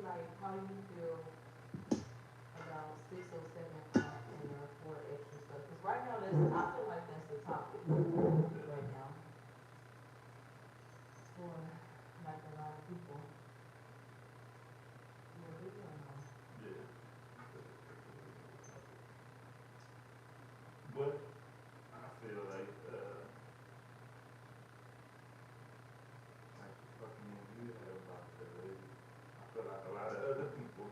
like how you feel about 607 and four extra stuff. Because right now, that's I feel like that's the topic right now for like a lot of people. Yeah, we don't know. Yeah. But I feel like the fucking you had about the lady. I feel like a lot of other people,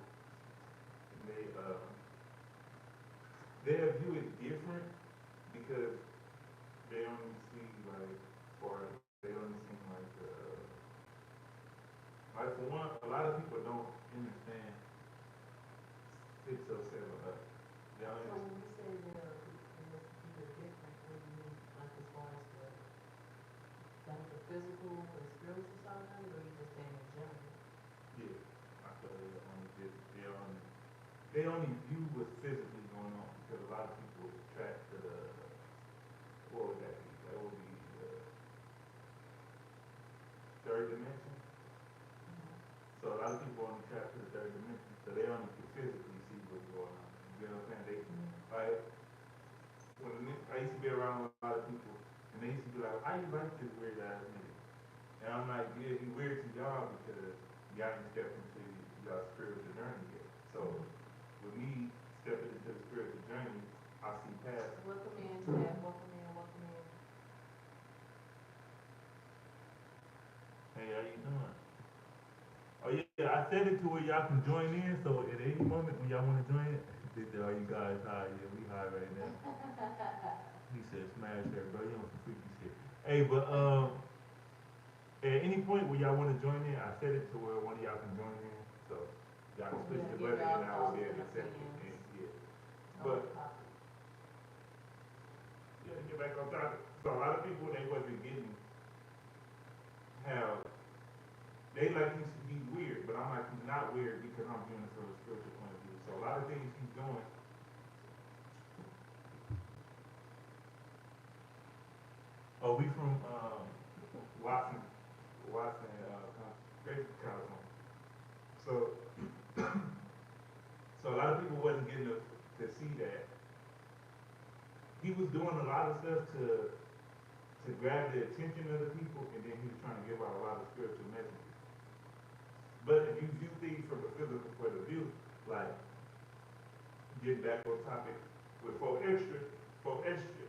they their view is different because they only see like, or they only see like for one, a lot of people don't understand 607 up. They don't So understand. when we say they're different, what do you mean? Like as far as like the physical and spiritual side of it, or you just saying in general? Yeah, I feel they only view what's physically going on because a lot of people track to the, what would that be? That would be the third dimension. So a lot of people only track to the third dimension, so they only can physically see what's going on. You know what I'm saying? They like I used to be around a lot of people, and they used to be like, "How you like this weird ass nigga?" And I'm like, "Yeah, he weird to y'all because y'all ain't stepped into y'all spiritual journey yet." So with me stepping into the spiritual journey, I see past. Welcome in, Chad. Welcome in. Welcome in. Hey, how you doing? Oh yeah, I said it to where y'all can join in. So at any moment when y'all want to join it, they say, "Oh, you guys high? Yeah, we high right now." He said, "Smash that, bro. You on some freaky shit." Hey, but at any point where y'all want to join in, I said it to where one of y'all can join in. So y'all can push Yeah, the give button y'all and I will thoughts be able and to accept it. opinions And yeah, on but the topic. yeah, to get back on topic. So a lot of people they wasn't getting how they like he's weird, but I'm like he's not weird because I'm viewing it from a spiritual point of view. So a lot of things he's doing. Oh, we from Watson, Watson, Gracie College. So so a lot of people wasn't getting to see that he was doing a lot of stuff to grab the attention of the people, and then he was trying to give out a lot of spiritual messages. But if you view things from a physical point of view, like get back on topic with for extra,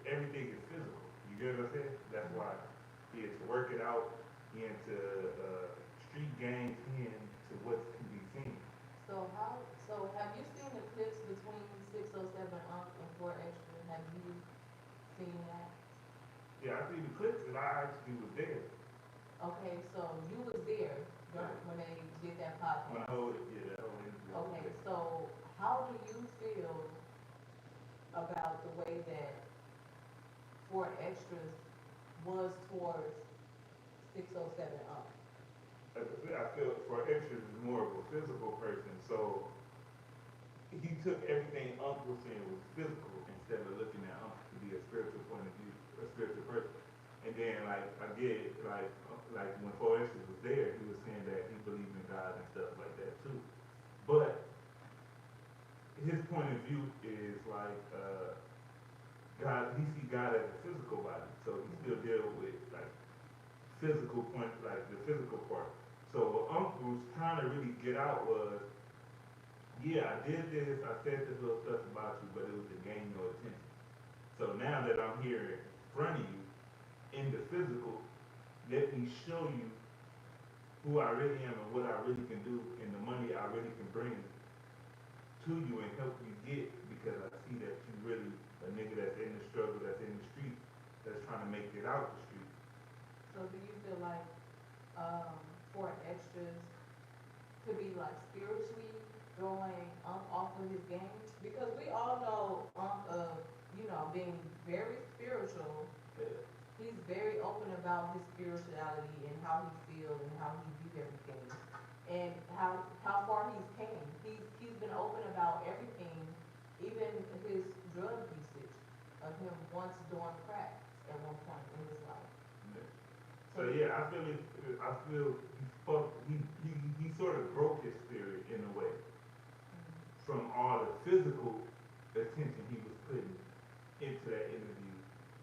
everything is physical. You get what I'm saying? That's why he into working out, he into street games, he into what can be seen. So have you seen the clips between 607 and 4 Extra? Have you seen that? Yeah, I see the clips and I actually was there. Okay, so you was there Yeah. when they did that When I podcast. hold it, yeah, that whole interview I was Okay, there. so how do you feel about the way that 4 Extras was towards 607 Like I said, I feel for extras is more of a physical person, so he took everything Unc was saying was physical instead of looking at Unc to be a spiritual point of view, a spiritual person. And then like I get like when Four Extras was there, he was saying that he believed in God and stuff like that too. But his point of view is like God. He see God as a physical body, so he still deal with like physical point, like the physical part. So what Uncle was trying to really get out was, yeah, I did this, I said this little stuff about you, but it was to gain your attention. So now that I'm here in front of you, in the physical, let me show you who I really am and what I really can do and the money I really can bring to you and help you get because I see that you really a nigga that's in the struggle, that's in the street, that's trying to make it out the street. So do you feel like um, 4 Extras could be like spiritually throwing off of his game? Because we all know being very spiritual. Yeah. He's very open about his spirituality and how he feels and how he views everything and how far he's came. He's been open about everything, even his drug usage of him once doing crack at one point in his life. Yeah. So So yeah, I feel he sort of broke his spirit in a way from all the physical attention he was putting into that interview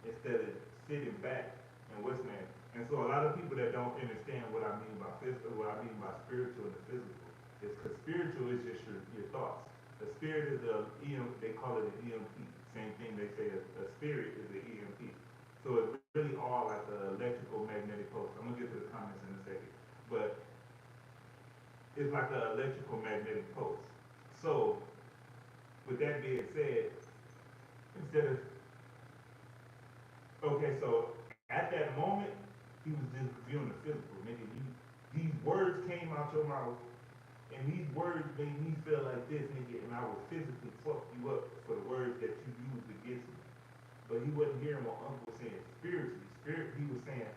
instead of sitting back and listening. And so a lot of people that don't understand what I mean by physical, what I mean by spiritual and the physical, is because spiritual is just your thoughts. The spirit is they call it an EMP. Same thing they say a spirit is an EMP. So it's really all like the electrical magnetic pulse. I'm gonna get to the comments in a second. But it's like an electrical magnetic pulse. So with that being said, instead of okay, so at that moment, he was just viewing the physical. Nigga, these words came out your mouth, and these words made me feel like this, nigga, and I would physically fuck you up for the words that you used against me. But he wasn't hearing what Uncle was saying spiritually. He was saying,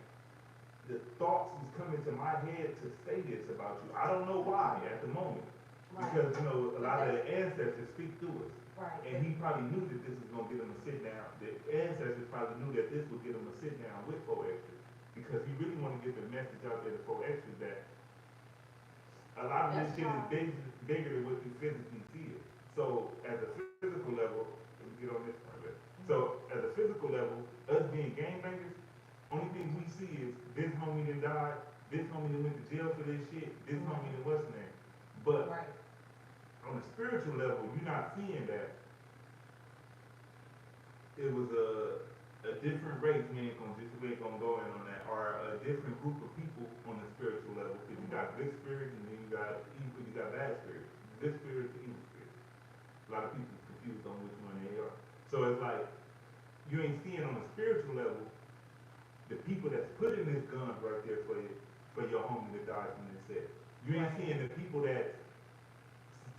the thoughts was coming to my head to say this about you. I don't know why at the moment. Right. Because, a lot of the ancestors speak through us. Right. And he probably knew that this was going to get him to sit down. The ancestors probably knew that this would get him to sit down with 4 extras. Because he really wanted to get the message out there to 4 extras that a lot of this shit is bigger than what you physically feel. So, at the physical level, let me get on this part of it. So, at the physical level, us being gangbangers, only thing we see is this homie done died, this homie done went to jail for this shit, this homie done what's name. But right. on a spiritual level, you're not seeing that it was a different race. We ain't gonna go in on that, or a different group of people on the spiritual level. Because you got good spirits and then you got evil, you got bad spirits. Good spirits, evil spirits. A lot of people confused on which one they are. So it's like you ain't seeing on a spiritual level the people that's putting this gun right there for you, for your homie that died from this set. You ain't seeing the people that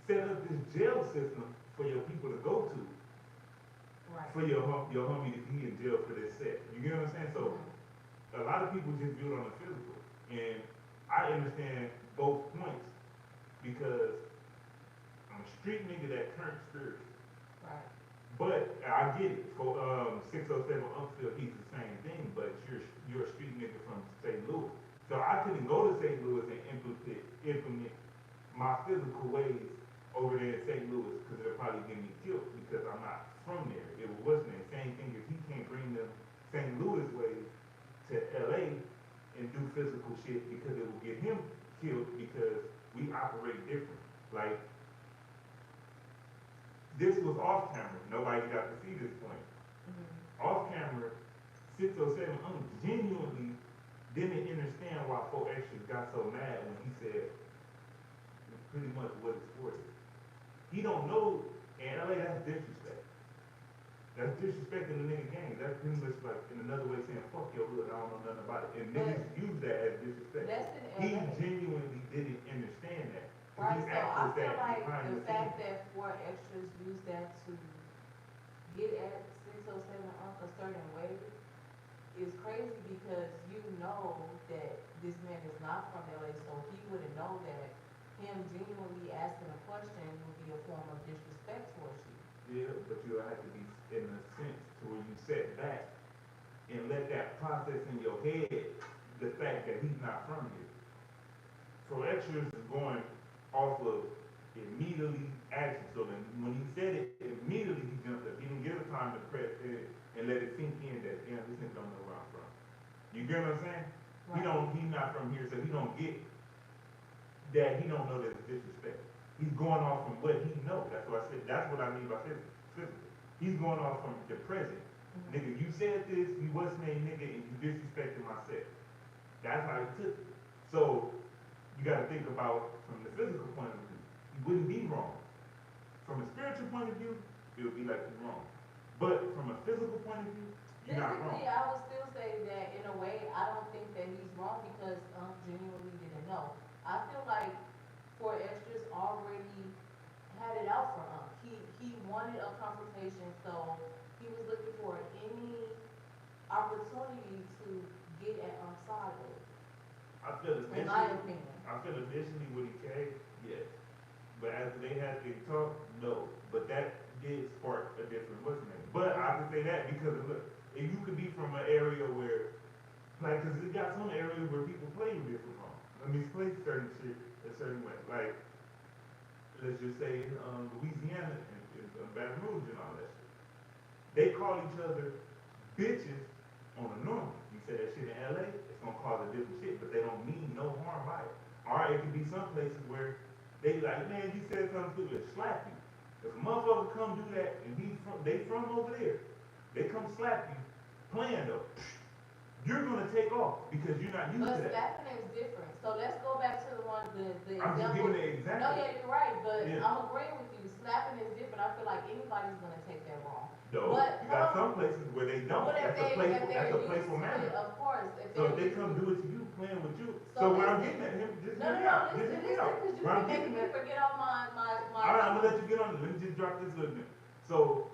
set up this jail system for your people to go to. Right. For your homie to be in jail for this set. You get what I'm saying? So a lot of people just view it on the physical. And I understand both points because I'm a street nigga that turned spiritual. Right. But I get it. For 607 Umpfield, he's the same thing, but you're a street nigga from St. Louis. So I couldn't go to St. Louis and implement my physical ways over there in St. Louis because it'll probably get me killed because I'm not from there. It wasn't the same thing if he can't bring the St. Louis ways to LA and do physical shit because it will get him killed because we operate different. Like, this was off camera. Nobody got to see this point. Off camera, 607 genuinely didn't understand why 4 Extras got so mad when he said pretty much what it's for. He don't know, in LA, that's disrespect. That's disrespecting the nigga gang. That's pretty much like in another way saying, fuck your hood, I don't know nothing about it. And niggas use that as disrespect. He genuinely didn't understand that. Right, so I feel like the fact scenes. that 4 Extras use that to get at 607 a certain way is crazy because you know that this man is not from LA, so he wouldn't know that him genuinely asking a question would be a form of disrespect towards you. Yeah, but you have to be in a sense to where you sit back and let that process in your head the fact that he's not from here. So Extras is going off of immediately action. So then when he said it, immediately he jumped up. He didn't give it time to press it and let it sink in that, damn, this nigga don't know where I'm from. You get what I'm saying? Right. He's not from here, so he don't get that. He don't know that it's disrespect. He's going off from what he knows. That's what I said. That's what I mean by physical. He's going off from the present. Nigga, you said this, you wasn't a nigga, and you disrespected my set. That's how he took it. So you got to think about from the physical point of view. You wouldn't be wrong. From a spiritual point of view, it would be like you're wrong. But from a physical point of view, you're not wrong. Physically, I would still say that in a way, I don't think that he's wrong because genuinely didn't know. I feel like 4 Extras already had it out for He wanted a confrontation, so he was looking for any opportunity to get at Sado. I feel In my opinion. I feel initially when he came, yes. But after they had their talk, no. But that did spark a different what's name. But I can say that because look, if you could be from an area where, like, cause it got some areas where people play different wrong. I mean, play certain shit a certain way. Like, let's just say in Louisiana and Baton Rouge and all that shit, they call each other bitches on a normal. You say that shit in LA, it's gonna cause a different shit, but they don't mean no harm by it. Or it could be some places where they like, man, you said something stupid, slap you. If a motherfucker come do that and they from over there, they come slap you, playing though, you're gonna take off because you're not used But to that. slapping is different. So let's go back to the I'm just example. giving an example. No, yeah, you're right, but Yeah. I'm agreeing with you. Slapping is different. I feel like anybody's gonna take that wrong. No, But you got some places where they don't. But if That's a they playful, if that's they're a playful used to manner. it, of course. If So if they used come to do it to you, playing with you. So So where I'm listen. getting at him, just No, hear no, me no, out. Just listen, hear me listen, out. because you Where I'm keep making getting me at. forget all my. All right, I'm gonna let you get on it. Let me just drop this little bit. So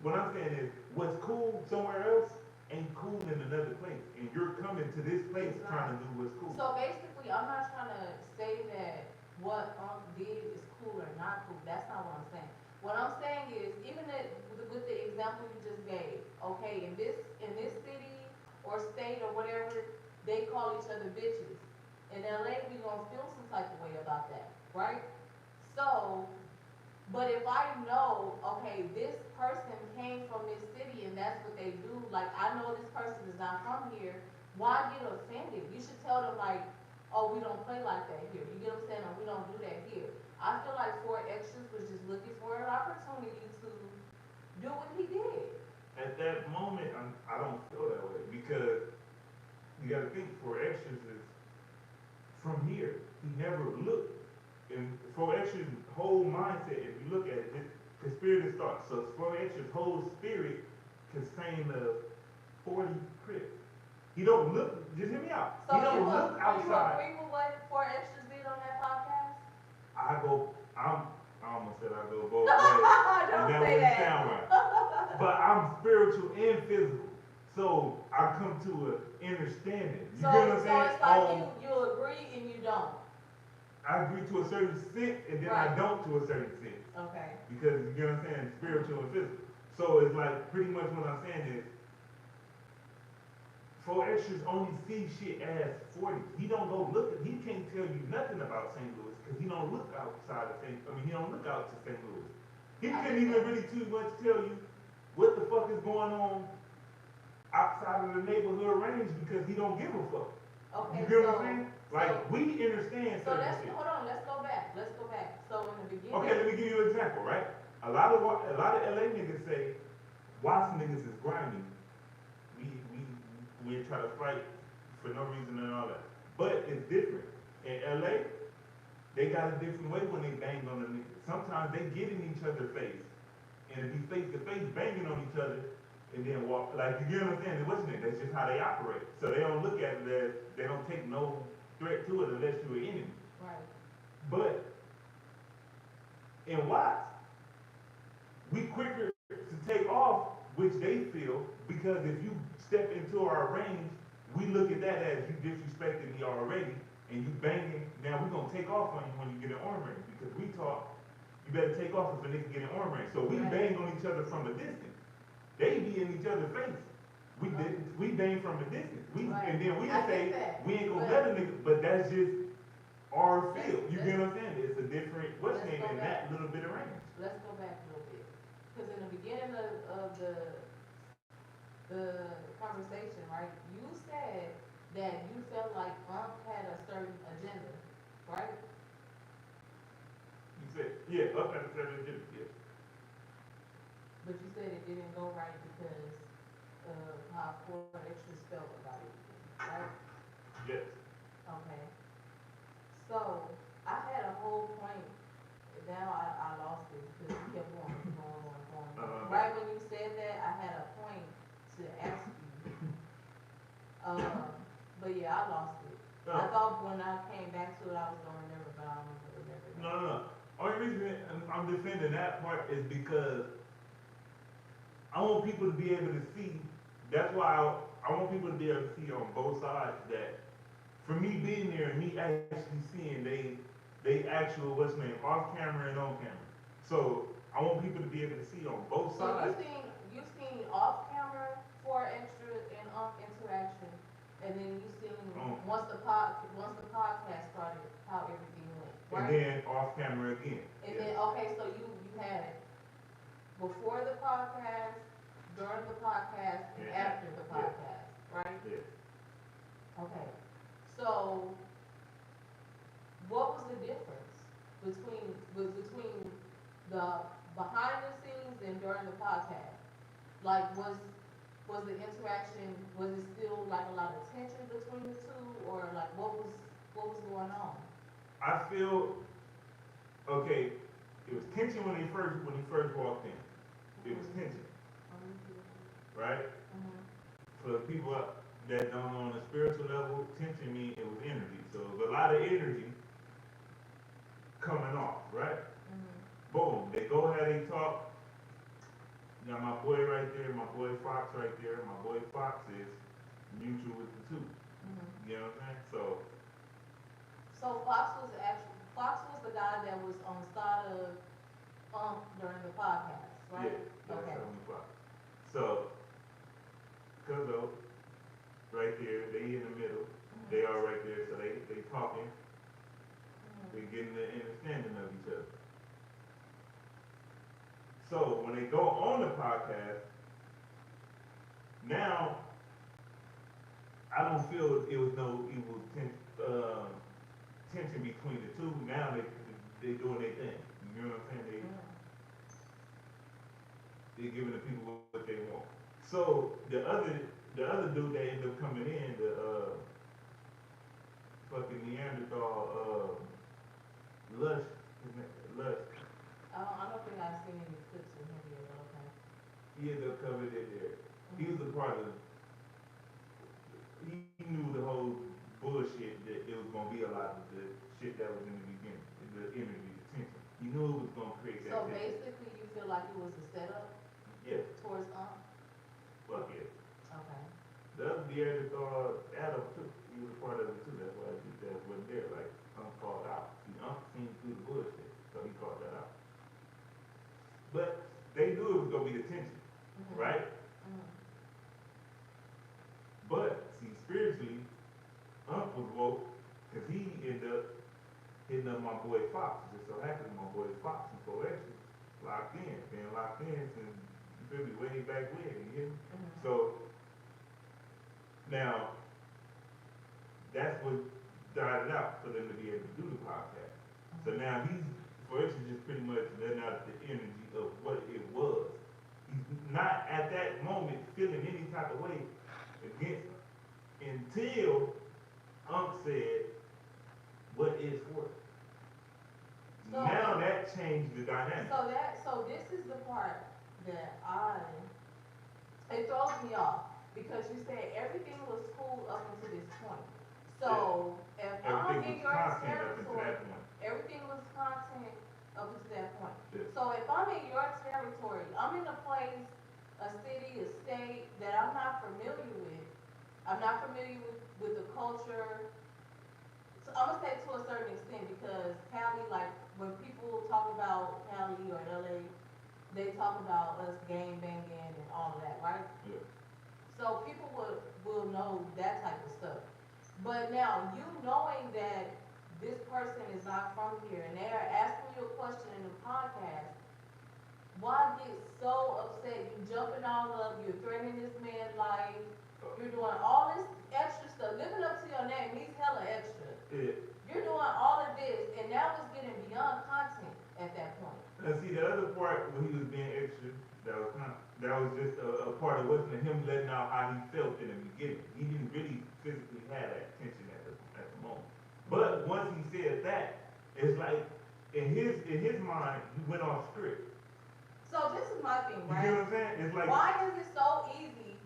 what I'm saying is, what's cool somewhere else ain't cool in another place, and you're coming to this place It's trying to not. do what's cool. So basically, I'm not trying to say that what did is cool or not cool. That's not what I'm saying. What I'm saying is, even with the example you just gave, okay, in this city or state or whatever, they call each other bitches. In LA, we gonna feel some type of way about that, right? So, but if I know, okay, this person came from this city and that's what they do, like I know this person is not from here, why get offended? You should tell them like, oh, we don't play like that here. You get what I'm saying? Or we don't do that here. I feel like Four Extras was just looking for an opportunity to do what he did. At that moment, I don't feel that way because you gotta think for extras is from here. He never looked. And for extras' whole mindset, if you look at it, his spirit is thought. So for extras' whole spirit contained of 40 Crips. He don't look, just hear me out. So He don't look you outside. agree with what Four Extras did on that podcast? I almost said I go both ways. And Don't that say wouldn't that. sound right. But I'm spiritual and physical. So I come to an understanding. You So, get what I'm so saying? it's like you agree and you don't. I agree to a certain extent and then I Right. don't to a certain extent. Okay. Because you get what I'm saying? Spiritual and physical. So it's like pretty much what I'm saying is Four Extras only see shit as 40. He don't go look at, he can't tell you nothing about St. Louis because he don't look outside of he don't look out to St. Louis. He couldn't even really too much tell you what the fuck is going on outside of the neighborhood range because he don't give a fuck. Okay. You get what I'm saying? Like so, we understand so certain let's shit. hold on. Let's go back. Let's go back. So in the beginning. Okay, let me give you an example, right? A lot of LA niggas say Watts niggas is grimy. We try to fight for no reason and all that. But it's different. In LA, they got a different way when they bang on the niggas. Sometimes they get in each other's face and be face to face banging on each other and then walk like you get what I'm saying? What's it? That's just how they operate. So they don't look at it as they don't take no threat to it unless you're an enemy. Right. But in Watts, we quicker to take off, which they feel, because if you step into our range, we look at that as you disrespected me already, and you banging, now we're gonna take off on you when you get an arm range, because we talk, you better take off if a nigga get an arm range. So we Right. bang on each other from a distance. They be in each other's face. We bang from a distance. Right. And then we I say, get that, we ain't gonna but- let a nigga, but that's just our Let's- field. You get what I'm saying? It's a different, what's Let's name go in back. that little bit of range. Let's go back a little bit. Because in the beginning of the conversation, right, you said that you felt like had a certain agenda, right? You said, yeah, up at a certain agenda, yeah. But you said it didn't go right because of how Four Extras felt about it, right? Yes. Okay. So I had a whole point. Now I lost it because you kept going. Right when you said that, I had a point to ask you. But yeah, I lost it. No. I thought when I came back to it, I was gonna remember, but I don't remember. No. Only reason I'm defending that part is because I want people to be able to see. That's why I want people to be able to see on both sides that for me being there and me actually seeing they actual what's name off camera and on camera. So I want people to be able to see on both So sides. you seen off camera Four Extra and interaction, and then you seen once the podcast started how everything went. And right? then off camera again. And Yeah. then, okay, so you had it before the podcast, during the podcast, and And after the yeah. podcast, right? Yeah. Okay, so what was the difference between the behind the scenes and during the podcast? Like, was the interaction, was it still like a lot of tension between the two, or like what was going on? I feel okay. It was tension when he first walked in. It was tension, right? Mhm. For people that don't know on a spiritual level, tension means it was energy. So it was a lot of energy coming off, right? Mhm. Boom. They go ahead and talk. Now my boy right there, my boy Fox right there. My boy Fox is mutual with the two. Mhm. You know what I'm saying? So Fox was the guy that was on the side of during the podcast, right? Yeah, that's Okay. how we Fox. So Cuzzo, right there, they in the middle. Mhm. They are right there, so they talking. Mhm. They getting the understanding of each other. So when they go on the podcast, now I don't feel it was no evil tension between the two. Now they doing their thing. You know what I'm saying? Mhm. They giving the people what they want. So the other dude that ended up coming in, the fucking Neanderthal Lush, his name, Lush, I don't think I've seen any clips with him yet, but okay. he ended up coming in there. He was a part of. He knew the whole bullshit that it was gonna be a lot of the shit that was in the beginning, the energy, the tension. He knew it was gonna create that So tension. basically, you feel like it was a setup Yeah, towards fuck yeah. Okay. The other Neanderthal Adam too. He was a part of it too. That's why he that wasn't there. Like called out. See, seen through the bullshit, so he called that out. But they knew it was gonna be the tension, Mhm. right? Mhm. But see, spiritually, was woke because he ended up hitting up my boy Fox. Just so happens my boy Fox and so extra locked in, been locked in since you feel me way back when. You hear me? Mhm. So now that's what died it out for them to be able to do the podcast. So now he's, for instance, just pretty much letting out the energy of what it was. He's not at that moment feeling any type of way against him until said, "What is for it?" So- Now that changed the dynamic. So this is the part that it throws me off, because you said everything was cool up until this point. So if I'm Everything in was your content up until territory, that point. everything was content up until that point. Yeah. So if I'm in your territory, I'm in a place, a city, a state that I'm not familiar with. I'm not familiar with the culture. So I'm gonna say to a certain extent, because Cali, like when people talk about Cali or LA, they talk about us gang banging and all of that, right? Yeah. So people will know that type of stuff. But now, you knowing that this person is not from here and they are asking you a question in the podcast, why get so upset? You jumping all up, you're threatening this man's life, you're doing all this extra stuff, living up to your name, he's hella extra. Yeah. You're doing all of this, and now it's getting beyond content at that point. Now see the other part when he was being extra, that was just a part of wasn't him letting out how he felt in the beginning. He didn't really physically have that tension at the moment. But once he said that, it's like in his mind he went off script. So this is my thing, You right? get what I'm saying? It's like Why is it so easy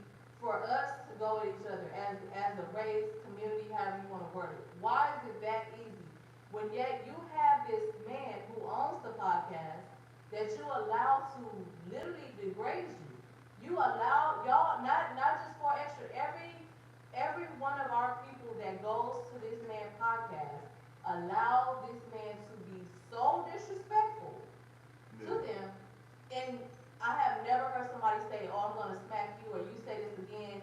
for us to go at each other as a race, community, however you want to word it? Why is it that easy? When yet you have this man who owns the podcast that you allow to literally degrade you. You allow y'all not just for extra, every one of our people that goes to this man podcast allow this man to be so disrespectful to them. And I have never heard somebody say, "Oh, I'm gonna smack you," or "You say this again,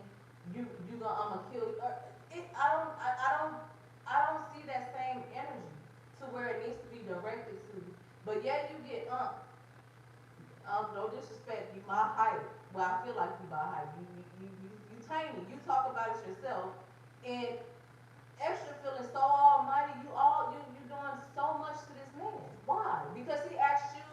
I'm gonna kill you." I don't see that same energy to where it needs to be be directed to. But yet you get no disrespect, you my height. Well, I feel like you my height. You tiny. You talk about it yourself, and extra feeling so almighty. You doing so much to this man. Why? Because he asked you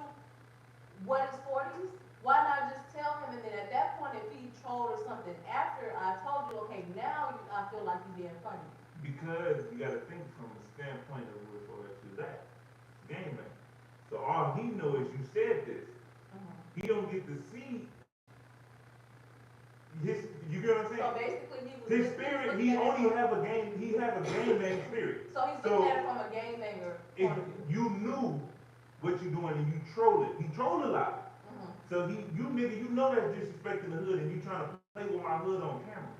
what is 40s. Why not just tell him? And then at that point, if he trolled or something after I told you, okay, now I feel like you being funny. Because you got to think from the standpoint of where Forex is at, game man. So all he knows is you said this. He don't get to see his. You get what I'm saying? So basically, he was His spirit. He only have a game. He have a game man spirit. So he's looking at it from a game banger If point of view. you knew what you doing and you troll it, he troll a lot. So you nigga, you know that's disrespecting the hood, and you trying to play with my hood on camera.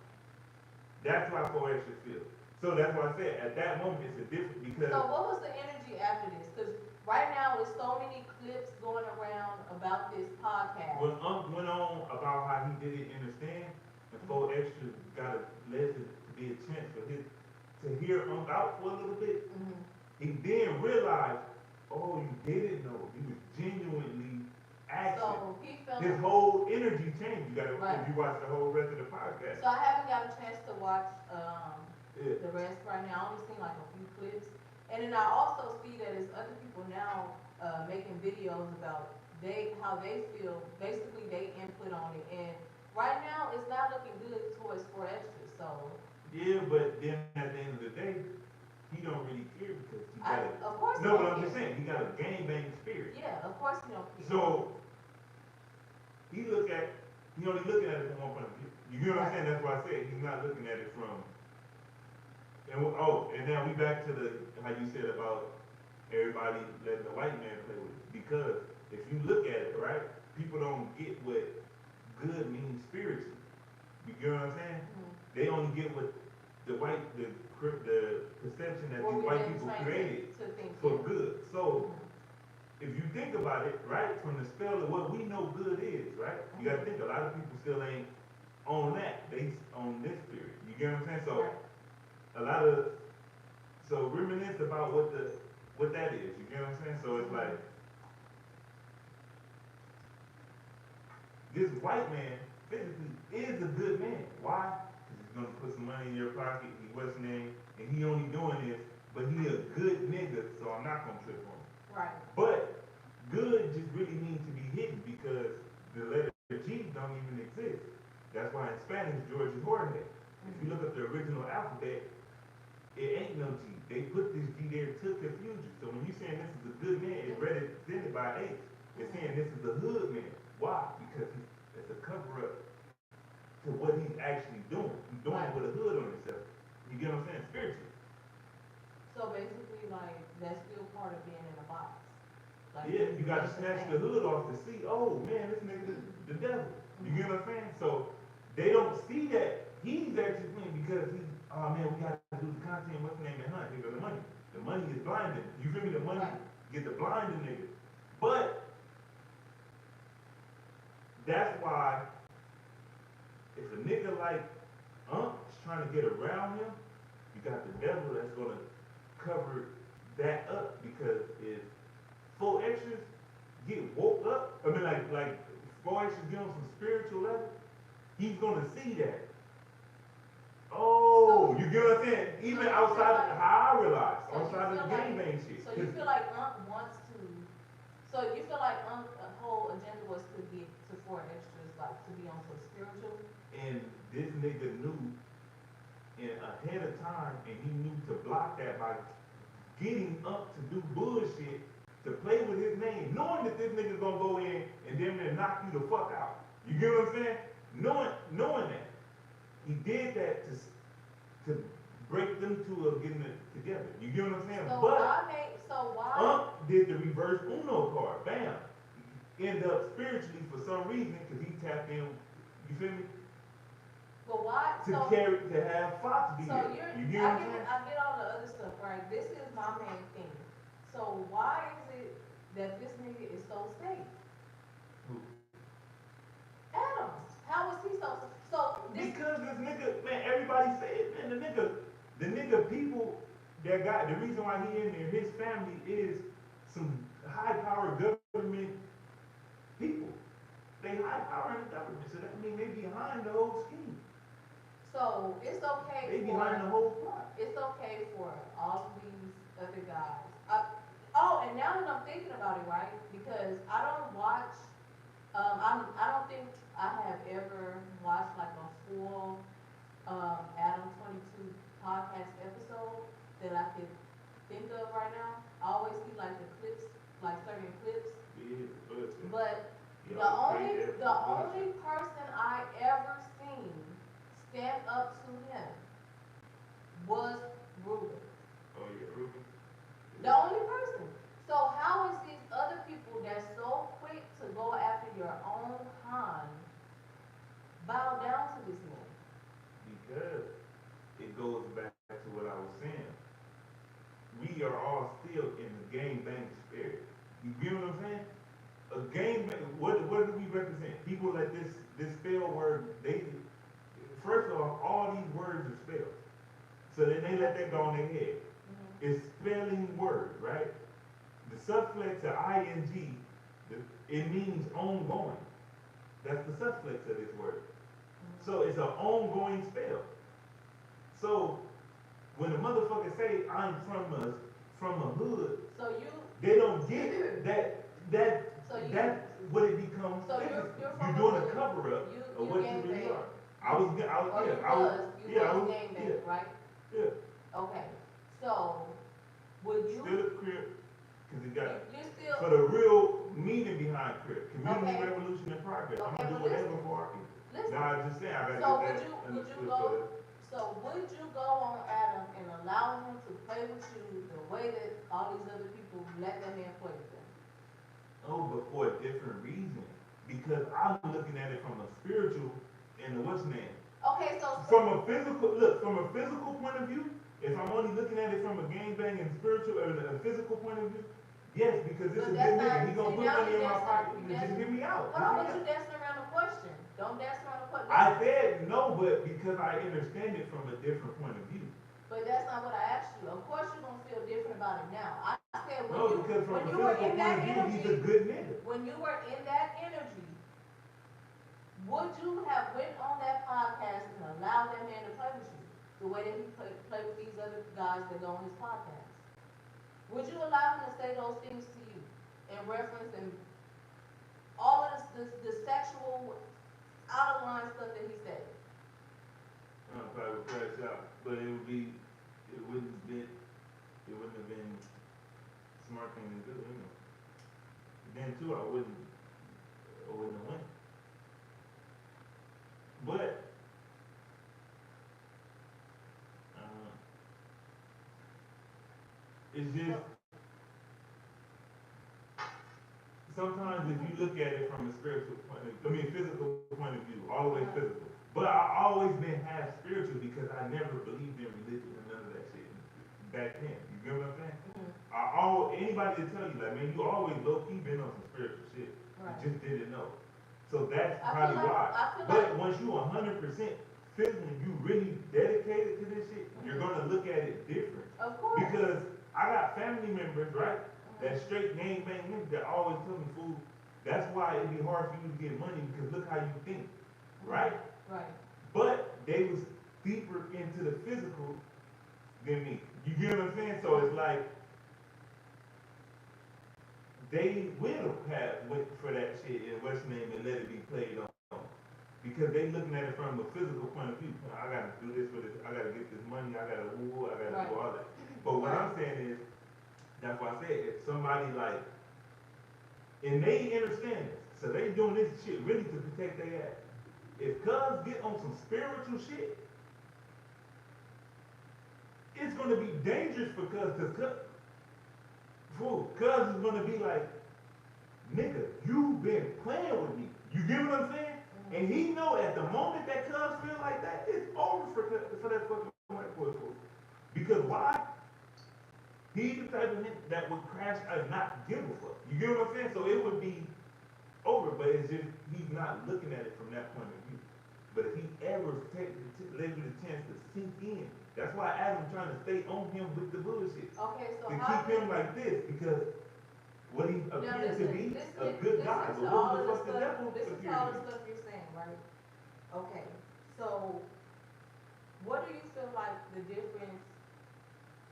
That's why 4 extra feel. So that's why I said at that moment it's a different because. So what was the energy after this? Because right now there's so many clips going around about this podcast. When went on about how he didn't understand, and 4 extra got a lesson to be a chance for his to hear out for a little bit. He then realized, oh, you didn't know. He was genuinely asking. So he felt His whole energy changed. You gotta right. if you watch the whole rest of the podcast. So I haven't got a chance to watch Yeah. the rest right now. I only seen like a few clips. And then I also see that there's other people now making videos about how they feel, basically they input on it. And right now it's not looking good towards 4 extra. So Yeah, but then at the end of the day, he don't really care because he got a of course no, but I'm just saying he got a gang bang spirit. Yeah, of course he don't care. So he only looking at it from one point of view. You get what I'm saying? That's why I said he's not looking at it from. And now we back to how you said about everybody letting the white man play with it. Because if you look at it, right, people don't get what good means spiritually. You get what I'm saying? They only get what the perception that these white people created for good. So if you think about it, right, from the spell of what we know good is, right, you gotta think a lot of people still ain't on that. They on this spirit. You get what I'm saying? So reminisce about what that is. You get what I'm saying? So it's like this white man physically is a good man. Why? Because he's gonna put some money in your pocket. He what's his name, and he only doing this, but he a good nigga. So I'm not gonna trip on him. Right. But good just really means to be hidden because the letter G don't even exist. That's why in Spanish George is Jorge. If you look up the original alphabet, it ain't no G. They put this G there to confuse you. So when you saying this is a good man, it's represented by H. It's saying this is a hood man. Why? Because it's a cover up to what he's actually doing. He's doing it with a hood on himself. You get what I'm saying? Spiritually. So basically, like, that's still part of being in a box. Like, Yeah, you got to snatch the hood off to see, oh man, this nigga the devil. You get what I'm saying? So they don't see that he's actually playing because oh man, we got to do the content, what's the name and hunt, nigga, the money. The money is blinding. You feel me? The money get the blinding nigga. But that's why if a nigga like is trying to get around him, you got the devil that's gonna cover that up because if 4 extras get woke up, I mean like 4 extras get on some spiritual level, he's gonna see that. Oh, you get what I'm saying? Even outside of how I realize, outside of the gangbang shit. So you feel like wants to, so you feel like whole agenda was to get to 4 extras, like to be on some spiritual? And this nigga knew ahead of time, and he knew to block that by getting up to do bullshit, to play with his name, knowing that this nigga's gonna go in and then knock you the fuck out. You get what I'm saying? Knowing that. He did that to break them two of getting it together. You get what I'm saying? So why? Did the reverse Uno card. Bam. End up spiritually for some reason because he tapped in. You feel me? But why? To have Fox be so here. You get what I'm saying? I get all the other stuff, right? This is my main thing. So why is it that this nigga is so safe? Who? Adam. How is he so Because this nigga, man, everybody said, man, the nigga people that got the reason why he in there, his family is So it's okay They for, behind the whole plot. it's okay for all of these other guys. And now that I'm thinking about it, right? Because I don't watch, I don't think I have ever watched like a full, Adam 22 podcast episode that I could think of right now. I always see like the clips, like certain clips. Yeah, But yeah, the only person I ever seen stand up to him was Ruben. Oh yeah, Ruben. The only person. So how is these other people that's so quick to go after your own kind bow down to this man? Because it goes back to what I was saying. We are all still in the gang bang spirit. You get what I'm saying? A gang bang. What do we represent? People that this spell word. They first of all these words are spells. So then they let that go on their head. It's spelling word, right? The suffix of ing, it means ongoing. That's the suffix of this word. So it's an ongoing spell. So when the motherfucker say I'm from a hood, So you, they don't get that so you, that's what it becomes. so you're from You're doing hood. a cover up You of what you gang really bang. are. I was Or yeah, you I was was, you yeah, I was was gang bang, yeah, right? yeah. Okay. So would you? Still a crib, cause it got You still. for the real meaning behind crib. Community Okay. revolution and progress. I'm Okay, gonna do but whatever listen. for our people. Listen. Nah, I just saying I gotta So get that would you understood go? for So would you go on Adam and allow him to play with you the way that all these other people let that man play with them? oh, but for a different reason. Because I'm looking at it from a spiritual and a what's name. Okay, so From a physical point of view, if I'm only looking at it from a gangbang and spiritual or a physical point of view, yes, because this But is a that's good nigga. not- He gonna see, put now money you in my dancing- pocket. you Just dancing- hear me out. hold on, but you dancing around the question. Don't dance around the question. I said no, but because I understand it from a different point of view. But that's not what I asked you. Of course you're gonna feel different about it now. I said when No, because from when a you were physical in point that of view, he's a energy, good nigga. when you were in that energy, would you have went on that podcast and allowed that man to play with you the way that he play with these other guys that go on his podcast? Would you allow him to say those things to you in reference and all of the sexual out of line stuff that he said? Probably would crash out, but it wouldn't have been smart thing to do, you know. Then too, I wouldn't have went. But it's just sometimes if you look at it from a spiritual point of view, physical point of view, all the way physical. But I always been half spiritual because I never believed in religion and none of that shit back then. You get what I'm saying? Anybody to tell you like, man, you always low key been on some spiritual shit. Right. You just didn't know. So that's I probably feel like- why. I feel But like- once you 100% physically, you really dedicated to this shit, you're gonna look at it different. Of course. Because I got family members, right? That straight gang bang niggas that always tell me, fool, that's why it'd be hard for you to get money because look how you think, right? Right. But they was deeper into the physical than me. You get what I'm saying? So it's like they will have went for that shit in what's name and let it be played on. Because they looking at it from a physical point of view. I gotta do this for this, I gotta get this money, I gotta woo, I gotta do all that. But what I'm saying is, that's why I said if somebody like, and they understand this, so they doing this shit really to protect their ass. If cuz get on some spiritual shit, it's gonna be dangerous for cuz, cuz is gonna be like, nigga, you been playing with me. You get what I'm saying? And he know at the moment that cuz feel like that, it's over for that fucking white boy. Because why? He's the type of nigga that would crash and not give a fuck. You get what I'm saying? So it would be over, but it's just he's not looking at it from that point of view. But if he ever gave you the chance to sink in, that's why Adam trying to stay on him with the bullshit. Okay, so To how keep him like this, because what he appears to be a good guy. But all what of the the fuck the stuff, devil listen to appears all to the be? stuff you're saying, right? Okay, so what do you feel like the difference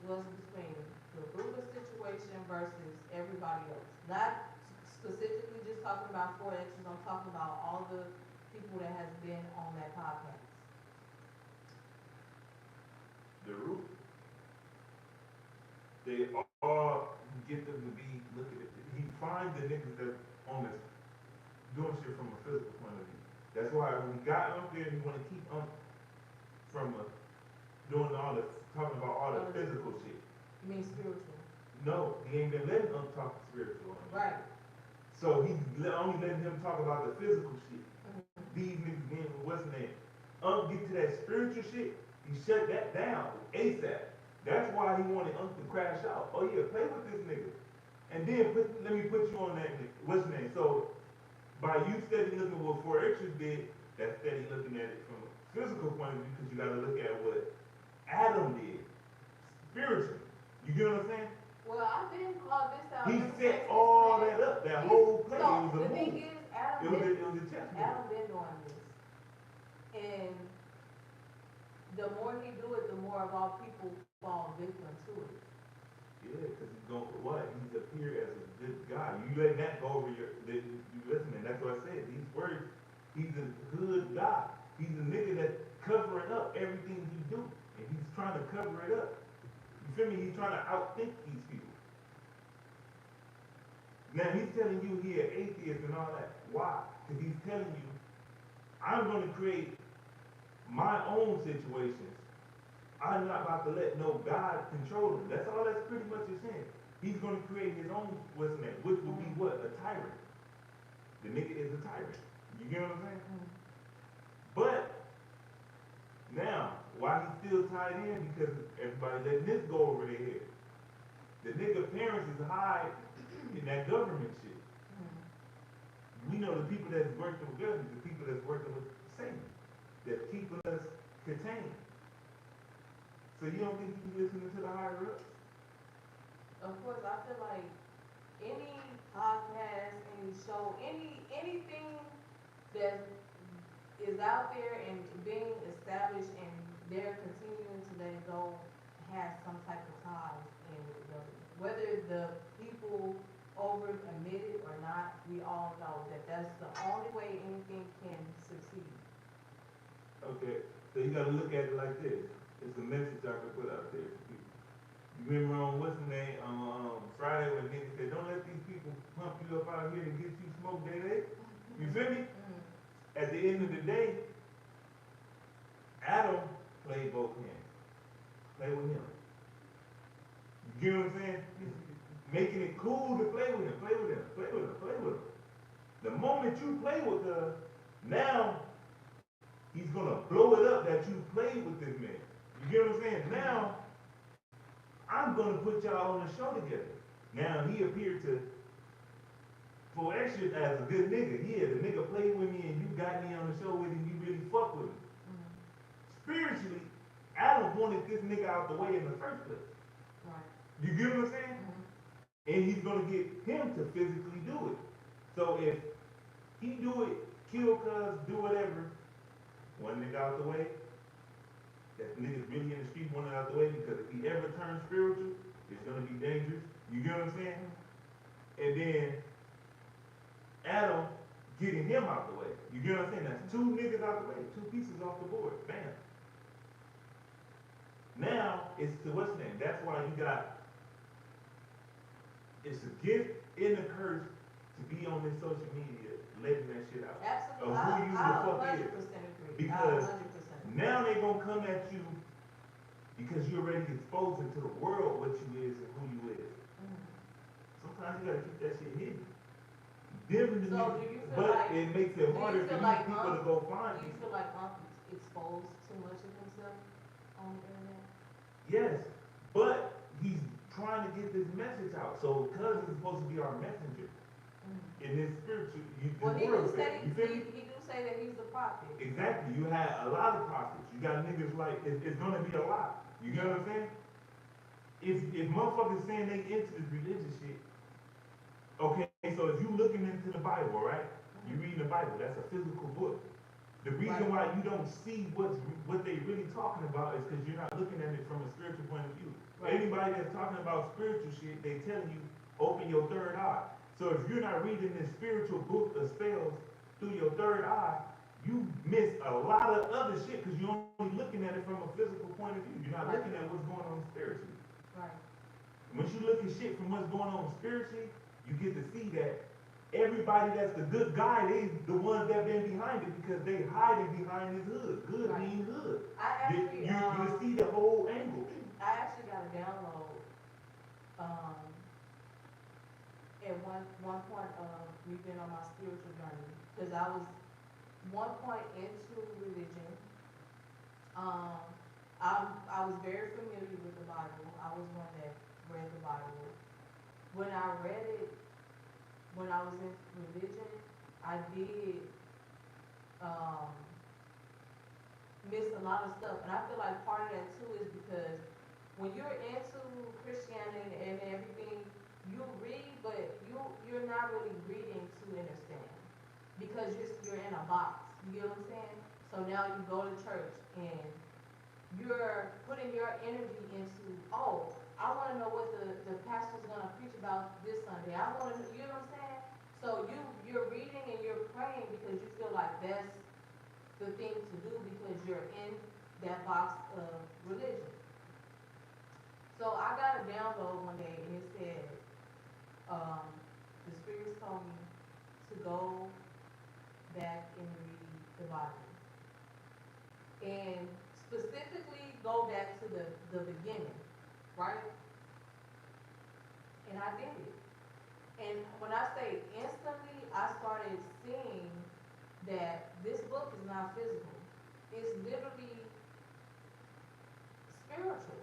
was between the Ruger situation versus everybody else? Not specifically just talking about 4X's, I'm talking about all the people that has been on that podcast. The root, they all get them to be, look at it, he finds the niggas that on this, doing shit from a physical point of view. That's why when he got up there, he wanna keep from doing all the, talking about all the physical shit. You mean spiritual? No, he ain't been letting talk spiritual. Right. So he's only letting him talk about the physical shit. Mhm. These niggas getting, what's the name? Get to that spiritual shit, he shut that down ASAP. That's why he wanted to crash out. Oh yeah, play with this nigga. And then let me put you on that nigga. What's the name? So by you steady looking at what 4X's did, that's steady looking at it from a physical point of view, because you gotta look at what Adam did spiritually. You get what I'm saying? Well, I didn't call this out. He set all that up, that whole play. So, It was a the thing move. is, Adam It was a chess move. Adam been doing this. And the more he do it, the more of our people fall victim to it. Yeah, because he's going for what? He's appeared as a good guy. You let that go over you listening. That's what I said. These words, he's a good guy. He's a nigga that's covering up everything he do. And he's trying to cover it up. You feel me? He's trying to outthink these people. Now he's telling you he an atheist and all that. Why? Because he's telling you, I'm going to create my own situations. I'm not about to let no God control him. That's all that's pretty much his saying. He's going to create his own, what's name, which will be what? A tyrant. The nigga is a tyrant. You get what I'm saying? Mm-hmm. But, now, why he's still tied in? Because everybody letting this go over their head. The nigga parents is high in that government shit. Mm-hmm. We know the people that's working with government, the people that's working with Satan, that's keeping us contained. So you don't think you listening to the higher ups? Of course, I feel like any podcast, any show, anything that is out there and being established and they're continuing to let it go has some type of ties in with the government. Whether the people over admit it or not, we all know that that's the only way anything can succeed. Okay, so you gotta look at it like this. It's a message I could put out there for people. You remember on what's the name, Friday when niggas said, don't let these people pump you up out here and get you smoked that day? You feel me? Mm-hmm. At the end of the day, Adam played both hands. Play with him. You get what I'm saying? Making it cool to play with him, play with him, play with him, play with him. The moment you play with her, now he's gonna blow it up that you played with this man. You get what I'm saying? Now, I'm gonna put y'all on the show together. Now he appeared to, for extra as a good nigga. Yeah, the nigga played with me and you got me on the show with him, you really fuck with him. Mm-hmm. Spiritually, Adam wanted this nigga out the way in the first place. Right. You get what I'm saying? Mm-hmm. And he's gonna get him to physically do it. So if he do it, kill cuz, do whatever, one nigga out the way, that nigga's really in the street, one nigga out the way, because if he ever turns spiritual, it's gonna be dangerous. You get what I'm saying? And then Adam getting him out the way. You get what I'm saying? That's two niggas out the way, two pieces off the board. Bam. Now it's to what's the name? That's why you got, it's a gift and a curse to be on this social media letting that shit out. Absolutely. Of who you the fuck I is. 100% agree. Because I 100% agree. now they gonna come at you because you're already exposing to the world what you is and who you is. Mm-hmm. Sometimes you gotta keep that shit hidden. Different to So me, do you feel but like- it makes it do you harder for feel these like people to go find Do you you. feel like Unc exposed too much of himself on the internet? Yes, but he's trying to get this message out. So cousin is supposed to be our messenger Mm-hmm. in this spiritual, Well, this he do world. say, You feel me? he do say that he's the prophet. Exactly. You had a lot of prophets. You got niggas like it's gonna be a lot. You get what I'm saying? If motherfuckers saying they into this religious shit, okay, so if you looking into the Bible, right? You reading the Bible, that's a physical book. The reason why you don't see what they really talking about is because you're not looking at it from a spiritual point of view. Right. Anybody that's talking about spiritual shit, they telling you open your third eye. So if you're not reading this spiritual book of spells through your third eye, you miss a lot of other shit because you're only looking at it from a physical point of view. You're not Right. looking at what's going on spiritually. Right. Once you look at shit from what's going on spiritually, you get to see that everybody that's the good guy, they the ones that been behind it because they hiding behind his hood. Good Right. mean hood. I actually, You see the whole angle. I actually got a download, um, at one point of me being on my spiritual journey, because I was one point into religion. Um, I was very familiar with the Bible. I was one that read the Bible. When I read it, when I was in religion, I did, um, miss a lot of stuff. And I feel like part of that too is because when you're into Christianity and everything, you read, but you're not really reading to understand because you're in a box. You get what I'm saying? So now you go to church and you're putting your energy into, oh, I want to know what the pastor's gonna preach about this Sunday. I want to, you know what I'm saying? So you're reading and you're praying because you feel like that's the thing to do because you're in that box of religion. So I got a download one day and it said, the spirits told me to go back and read the Bible. And specifically go back to the beginning, right? And I did it. And when I say instantly, I started seeing that this book is not physical. It's literally spiritual.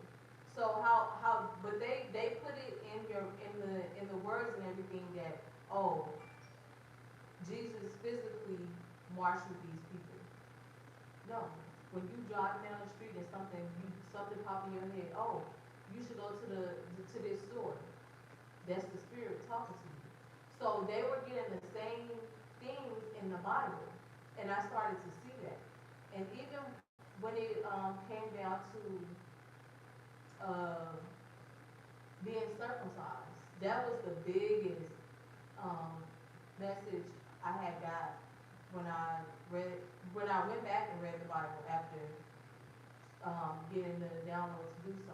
So but they put it in the words and everything that, oh, Jesus physically marched with these people. No. When you drive down the street and something pop in your head, oh, you should go to this store. That's the spirit talking to you. So they were getting the same things in the Bible, and I started to see that. And even when it came down to being circumcised, that was the biggest message I had got when I went back and read the Bible after getting the download to do so.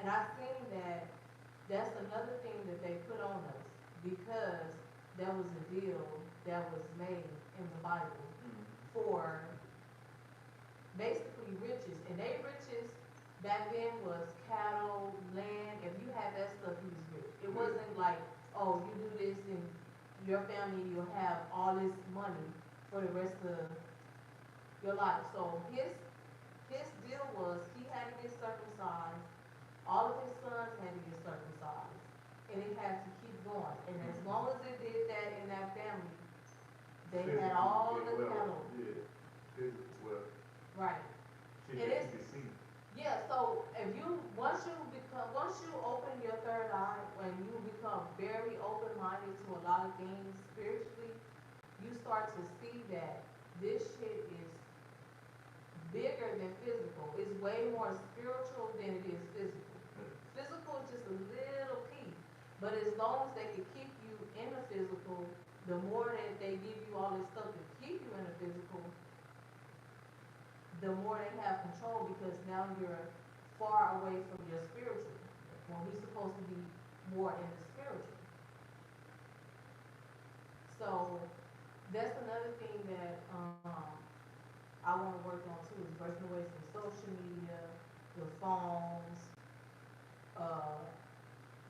And I seen that that's another thing that they put on us because that was a deal that was made in the Bible for basically riches. And they riches back then was cattle, land. If you had that stuff, you was rich. It wasn't like, oh, you do this and your family, you'll have all this money for the rest of your life. So his deal was he had to get circumcised. All of his sons had to get circumcised. And it had to keep going. And as long as it did that in that family, they had all the cattle. Yeah. Well, right. shit And that it's, you can see. yeah, so if once you open your third eye, when you become very open-minded to a lot of things spiritually, you start to see that this shit is bigger than physical. It's way more spiritual than it is physical. Physical is just a little piece, but as long as they can keep you in the physical, the more that they give you all this stuff to keep you in the physical, the more they have control because now you're far away from your spiritual, when we're supposed to be more in the spiritual. So that's another thing that I want to work on too, is breaking away from social media, the phones,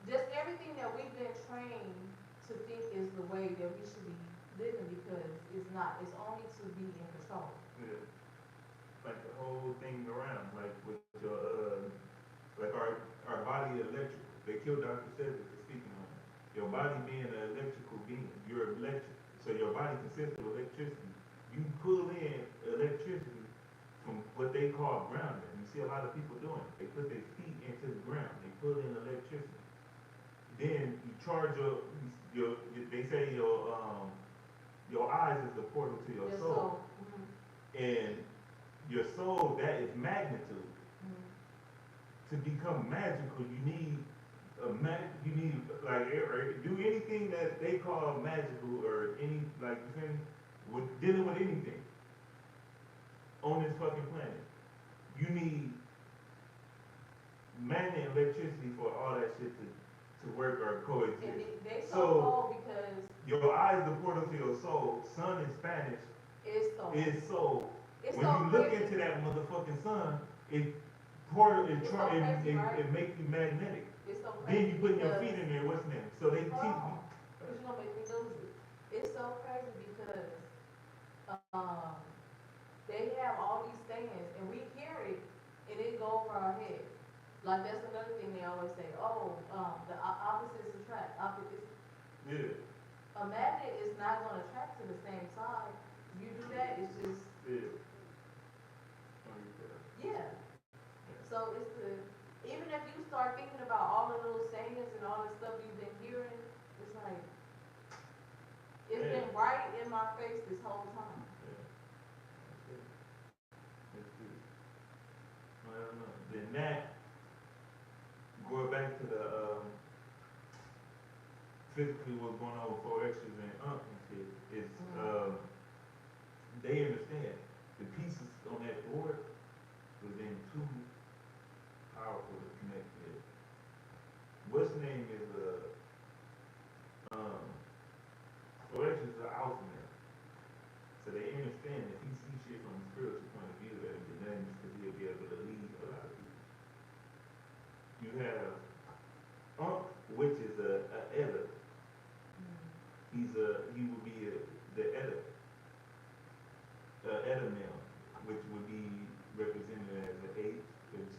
just everything that we've been trained to think is the way that we should be living because it's not. It's only to be in control. Yeah. Like the whole thing around, like with your, like our body electrical. They killed Dr. Cedric for speaking on it. Your body being an electrical being, you're electric. So your body consists of electricity. You pull in electricity from what they call grounding. You see a lot of people doing it. They put their feet into the ground. They pull in electricity. Then you charge they say your eyes is the portal to your soul. Mm-hmm. And your soul, that is magnitude. To become magical, you need you need do anything that they call magical or any like you feel me? With dealing with anything on this fucking planet. You need magnet and electricity for all that shit to work or coexist. And they so So cold because your eye is the portal to your soul. Sun in Spanish it's so. is soul. It's When so you look crazy. into that motherfucking sun, it portal it It's try so crazy, right? it make you magnetic. It's so Then crazy you put your because feet in there, what's name? So they hold teach on, me. because you're gonna make me lose it. It's so crazy because they have all these sayings and we hear it and it go over our head. Like that's another thing they always say. Oh, the opposites attract. Opposites. Yeah. A magnet is not gonna attract to the same side. You do that, it's just Yeah. yeah. So it's the even if you start thinking about all the little sayings and all the stuff you've been hearing, it's like it's been right in my face this whole time. Then that, going back to the physically what's going on with 4X's and and shit, is they understand the pieces on that board was in too powerful to connect with. What's the name is 4X is the alpha male. So they understand if he sees shit from a spiritual point of view that it then because he'll be able to lead a lot of people. You have which is a Edda. He would be the Edda. Edda male, which would be represented as an H, a G,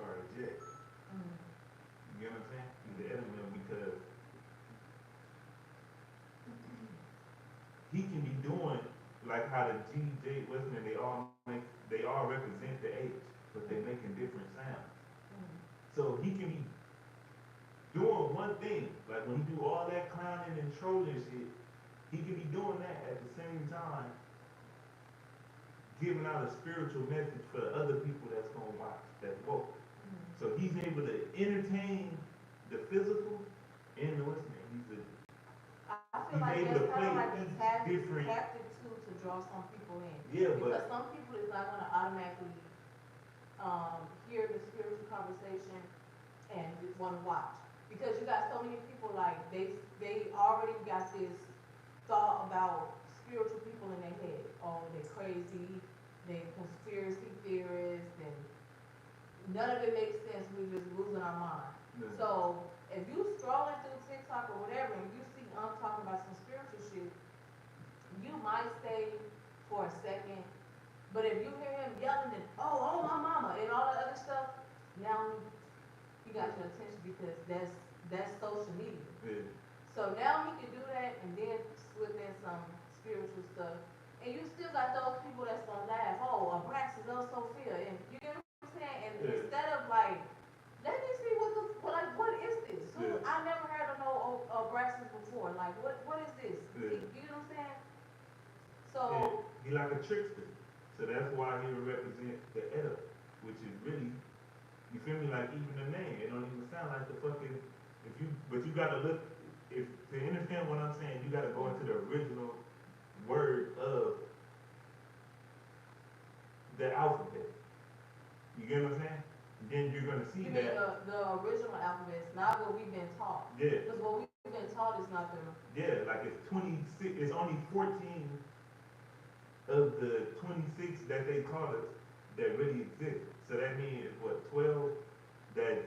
or a J. You get what I'm saying? He's the Edda male because he can be doing like how the G, J, Western, they all represent the H, but they making different sounds. So he can be doing one thing, like when he do all that clowning and trolling shit, he can be doing that at the same time, giving out a spiritual message for the other people that's gonna watch, that's woke. So he's able to entertain the physical and the listening. I feel like able to that's kind of play like a different. tactic too to draw some people in. Yeah, because but some people is not gonna automatically hear the spiritual conversation and want to watch. Because you got so many people like they already got this thought about spiritual people in their head. Oh, they're crazy, they're conspiracy theorists, and none of it makes sense. We're just losing our mind. So if you scrolling through TikTok or whatever and you see talking about some spiritual shit, you might stay for a second. But if you hear him yelling and oh my mama and all that other stuff, now he got your attention because that's social media. yeah. So now he can do that and then slip in some spiritual stuff. And you still got those people that's gonna laugh, oh, Abraxas, El Sophia, and you get what I'm saying? And instead of like, let me see what is this? I never heard of no Abraxas before. Like, what is this? You know what I'm saying? So he like a trickster. So that's why he would represent the Edda, which is really, you feel me, like even the name, it don't even sound like the fucking, but you gotta look, to understand what I'm saying, you gotta go into the original word of the alphabet. You get what I'm saying? Then you're gonna see you that. mean the original alphabet, not what we've been taught. Yeah. Because what we've been taught is not the. Yeah, like it's 26, it's only 14 of the 26 that they call us that really exist. So that means what, 12 that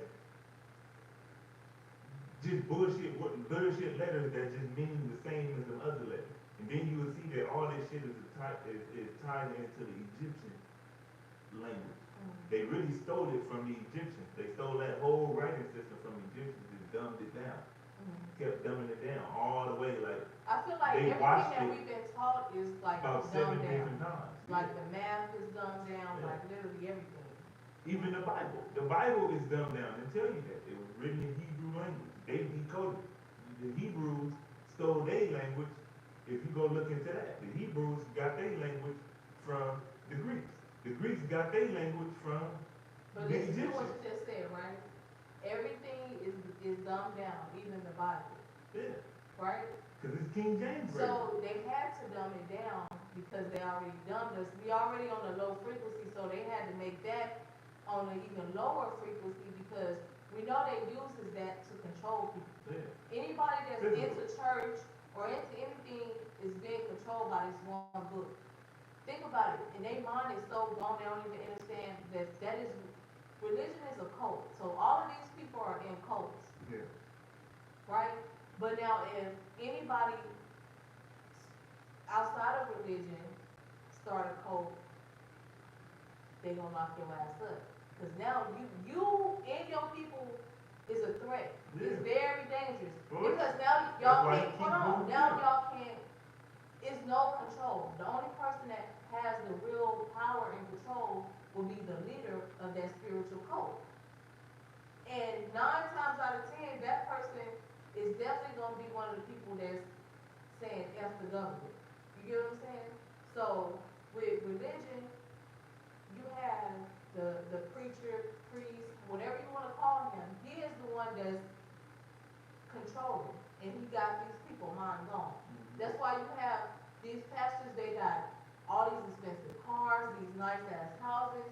just bullshit letters that just mean the same as the other letters. And then you will see that all this shit is tied into the Egyptian language. They really stole it from the Egyptians. They stole that whole writing system from the Egyptians and dumbed it down. Kept dumbing it down all the way, like I feel like they everything that we've been taught is like about 7 dumbed down. different times. Like the math is dumbed down, like literally everything. Even the Bible. The Bible is dumbed down. They tell you that. It was written in Hebrew language. They decoded it. The Hebrews stole their language if you go look into that, the Hebrews got their language from the Greeks. The Greeks got their language from But the listen to what Egyptians. you just said, right? Everything is dumbed down, even the Bible, Yeah, right? because it's King James version. So they had to dumb it down because they already dumbed us. We already on a low frequency, so they had to make that on an even lower frequency because we know they uses that to control people. Yeah. Anybody that's Physical. into church or into anything is being controlled by this one book. Think about it. And their mind is so gone, they don't even understand that is, religion is a cult. So all of these people are in cults, Yeah. right? But now if anybody outside of religion start a cult, they gonna lock your ass up. Cause now you and your people is a threat. It's Yeah. very dangerous. Well, Because now that's y'all why can't, you hold keep on, going now through. y'all can't, it's no control. The only person that has the real power and control will be the leader of that spiritual cult. And 9 times out of 10, that person is definitely gonna be one of the people that's saying F the government. You get what I'm saying? So with religion, you have the preacher, priest, whatever you wanna call him, he is the one that's controlling, and he got these people mind gone. That's why you have these pastors, they got all these expensive cars, these nice ass houses,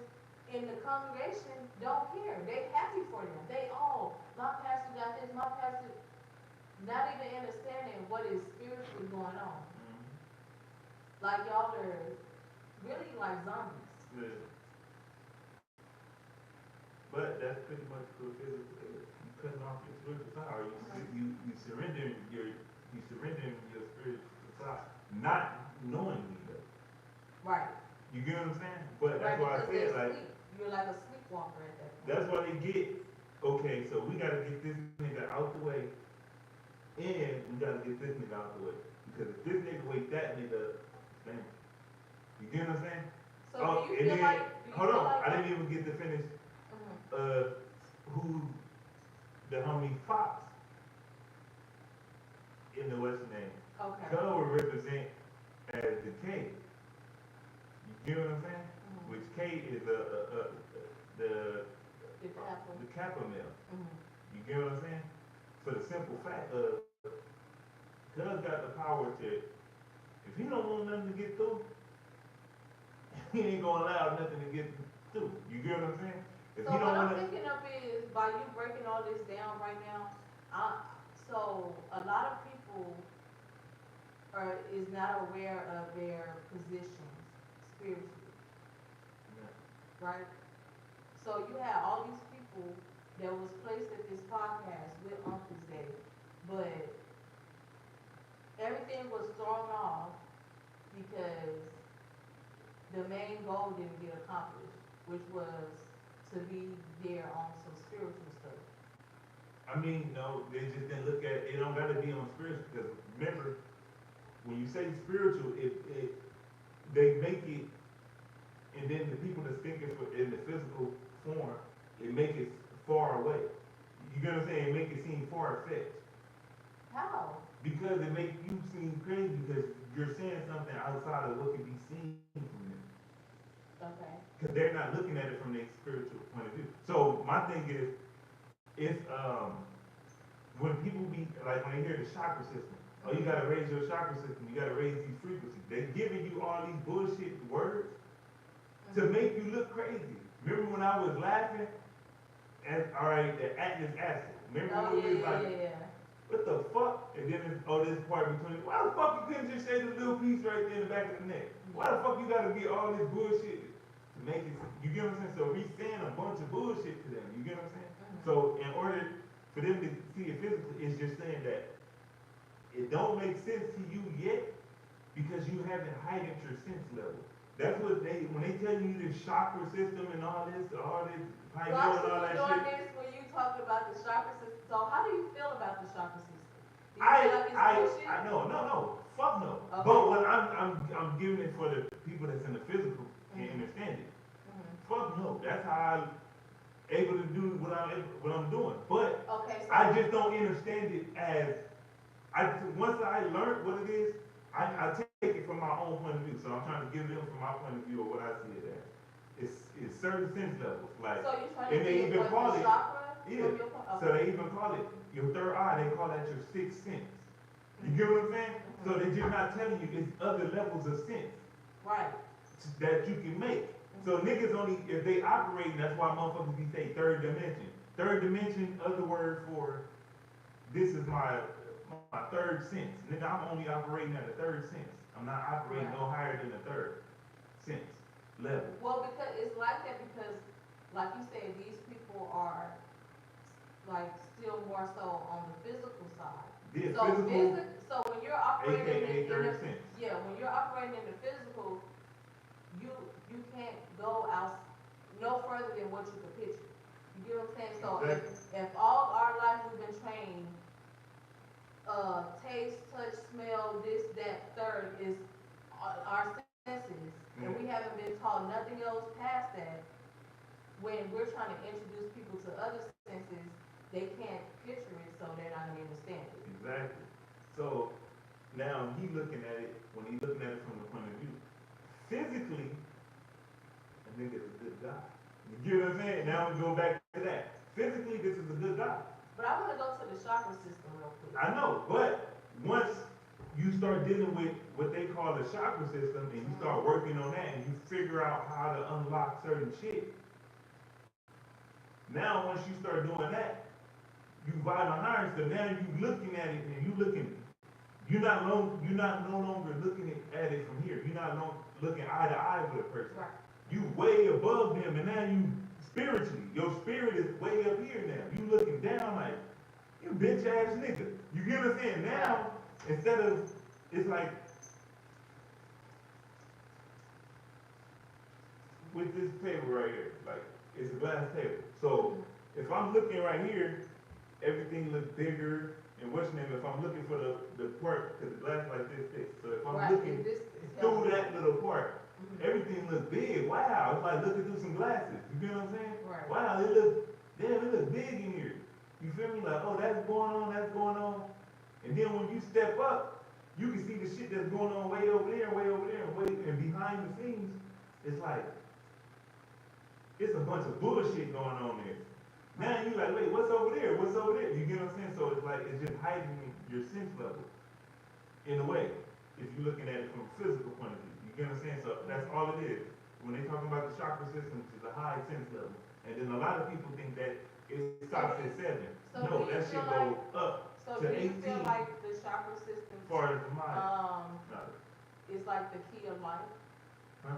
and the congregation don't care. They happy for them. They, oh, my pastor got this, my pastor, not even understanding what is spiritually going on. Like y'all are really like zombies. Yeah. But that's pretty much what physical is. You cutting off your spiritual side, or you surrendering your spiritual side, not knowingly though. Right. You get what I'm saying? But that's Right, why I because said they like sleep. You're like a sleepwalker at that point. that's why they get okay. So we gotta get this nigga out the way, and we gotta get this nigga out the way because if this nigga wake that nigga up, damn. You get what I'm saying? So do you and feel then like, hold on, I didn't even get to finish. Mhm. Who the homie Fox in the what's name? Okay. Cole would represent as the K. You get what I'm saying? Mhm. Which K is the The apple. the Kappa male. Mhm. You get what I'm saying? For the simple fact of Cuz got the power to if he don't want nothing to get through, he ain't gonna allow nothing to get through. You get what I'm saying? If So he what don't I'm wanna thinking of is, by you breaking all this down right now, so a lot of people is not aware of their positions spiritually, right? So you have all these people that was placed at this podcast with Uncle's Day, but everything was thrown off because the main goal didn't get accomplished, which was to be there on some spiritual stuff. I mean, no, they just didn't look at it. Don't gotta be on spiritual because remember, when you say spiritual, they make it, and then the people that's thinking in the physical form, it make it far away. You get what I'm saying? It make it seem far fetched How? because it make you seem crazy because you're saying something outside of what can be seen from them. Okay. Because they're not looking at it from their spiritual point of view. So my thing is, it's when people be like when they hear the chakra system, oh you gotta raise your chakra system, you gotta raise these frequencies. They're giving you all these bullshit words to make you look crazy. Remember when I was laughing at the Atlas acid? Remember Oh, when we was like, yeah. what the fuck? And then it's, this part between, why the fuck you couldn't just say the little piece right there in the back of the neck? Why the fuck you gotta get all this bullshit to make it, you get what I'm saying? So we saying a bunch of bullshit to them, you get what I'm saying? So in order for them to see it physically, it's just saying that it don't make sense to you yet because you haven't heightened your sense level. That's what when they tell you this chakra system and all this So I pineal and see all you that doing shit. this when you talk about the chakra system. So how do you feel about the chakra system? Do you I feel like it's bullshit? no, fuck no. Okay. But when I'm giving it for the people that's in the physical and understand it. Fuck no. That's how I'm able to do what I'm doing. But Okay, so I just don't understand it as once I learned what it is, I take it from my own point of view, so I'm trying to give them from my point of view of what I see it as. It's certain sense levels, like, So you're trying to and they get even what call the it, chakra yeah, from your point? so they even call it, your third eye, they call that your sixth sense. You get what I'm saying? So they're just not telling you it's other levels of sense Right. that you can make. So niggas only, if they operate, that's why motherfuckers be say third dimension. Third dimension, other word for, this is my third sense. Nigga, I'm only operating at a third sense. I'm not operating no higher than a third sense level. Well, because it's like that because, like you said, these people are like still more so on the physical side. Yeah, So physical, so when you're operating aka in third the, sense. yeah, when you're operating in the physical, you can't go out no further than what you can picture. You get what I'm saying? So if all our life we've been trained, taste, touch, smell, this, that, third is our senses, and we haven't been taught nothing else past that. When we're trying to introduce people to other senses, they can't picture it, so they're not gonna understand it. Exactly. So now he looking at it, when he looking at it from the point of view, physically, a nigga's a good guy. You get what I'm saying? Now we go back to that. Physically, this is a good guy. But I wanna go to the chakra system real quick. I know, but once you start dealing with what they call the chakra system and you start working on that and you figure out how to unlock certain shit, now once you start doing that, you vibe higher, so now you looking at it and you're not no longer looking at it from here. You're not looking eye to eye with a person. Right. You way above them, and now you spiritually, your spirit is way up here now. You looking down like, you bitch ass nigga. You get what I'm saying? Now, instead of, it's like, with this table right here, like, it's a glass table. So, if I'm looking right here, everything looks bigger, and what's your name, if I'm looking for the part, because the glass like this thick, so if I'm looking through that little part, everything looks big. Wow, it's like looking through some glasses. You get what I'm saying? Right. Wow, it looks big in here. You feel me? Like, oh, that's going on, that's going on. And then when you step up, you can see the shit that's going on way over there, and behind the scenes, it's like, it's a bunch of bullshit going on there. Now you like, wait, what's over there? What's over there? You get what I'm saying? So it's like, it's just heightening your sense level, in a way, if you're looking at it from a physical point of view. You get what I'm saying? So that's all it is. When they talking about the chakra system, which is a high sense level, and then a lot of people think that it stops at 7. So No, that shit go up so to do you 18. feel like the chakra system, As far as the mind. is like the key of life? Huh?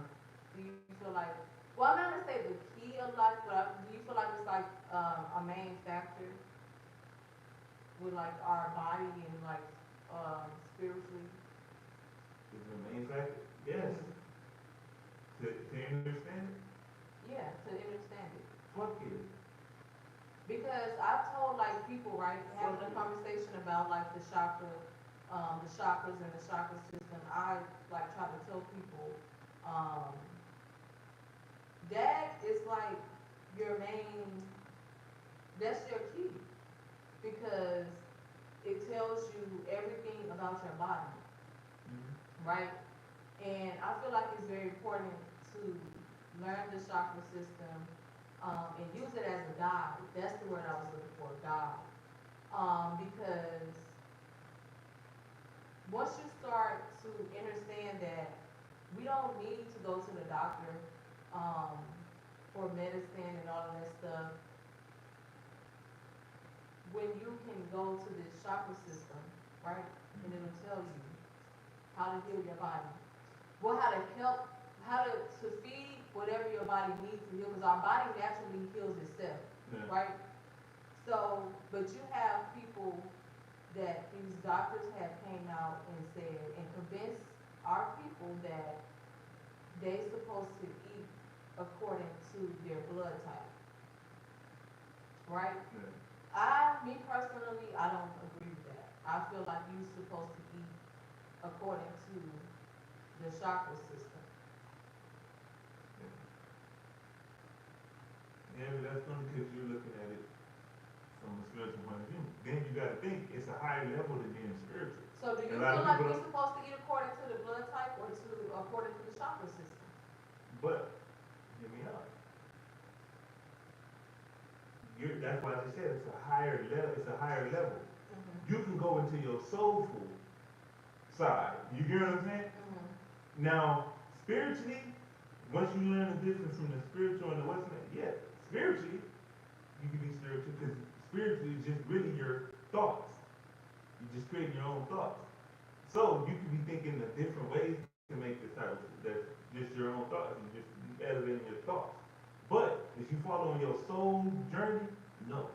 Do you feel like, well, I'm not gonna say the key of life, but do you feel like it's like a main factor with like our body and like spiritually? Is the main factor? Yes. To understand it? Yeah, to understand it. Fuck it. Because I've told like people, right, having a conversation about like the chakras and the chakra system, I like try to tell people, that is like your main, that's your key. Because it tells you everything about your body, right? And I feel like it's very important to learn the chakra system, and use it as a guide. That's the word I was looking for, guide. Because once you start to understand that we don't need to go to the doctor, for medicine and all of that stuff, when you can go to this chakra system, right, and it'll tell you how to heal your body, well, how to feed whatever your body needs to heal, because our body naturally heals itself, right? So, but you have people that these doctors have came out and said, and convinced our people that they supposed to eat according to their blood type, right? Me personally, I don't agree with that. I feel like you're supposed to eat according to the chakra system. Yeah, but that's only because you're looking at it from a spiritual point of view. Then you gotta think it's a higher level than being spiritual. So do you And a lot feel of like people we're don't, supposed to eat according to the blood type or according to the chakra system? but, hear me out. That's why I just said it's a higher level. Mm-hmm. You can go into your soulful side. You get what I'm saying? Mm-hmm. Now, spiritually, once you learn the difference from the spiritual and the Western, yeah, spiritually, you can be spiritual because spiritually is just really your thoughts. You just create your own thoughts. So you can be thinking of different ways to make this happen. That's just your own thoughts. You just elevating your thoughts. But if you follow on your soul journey, no.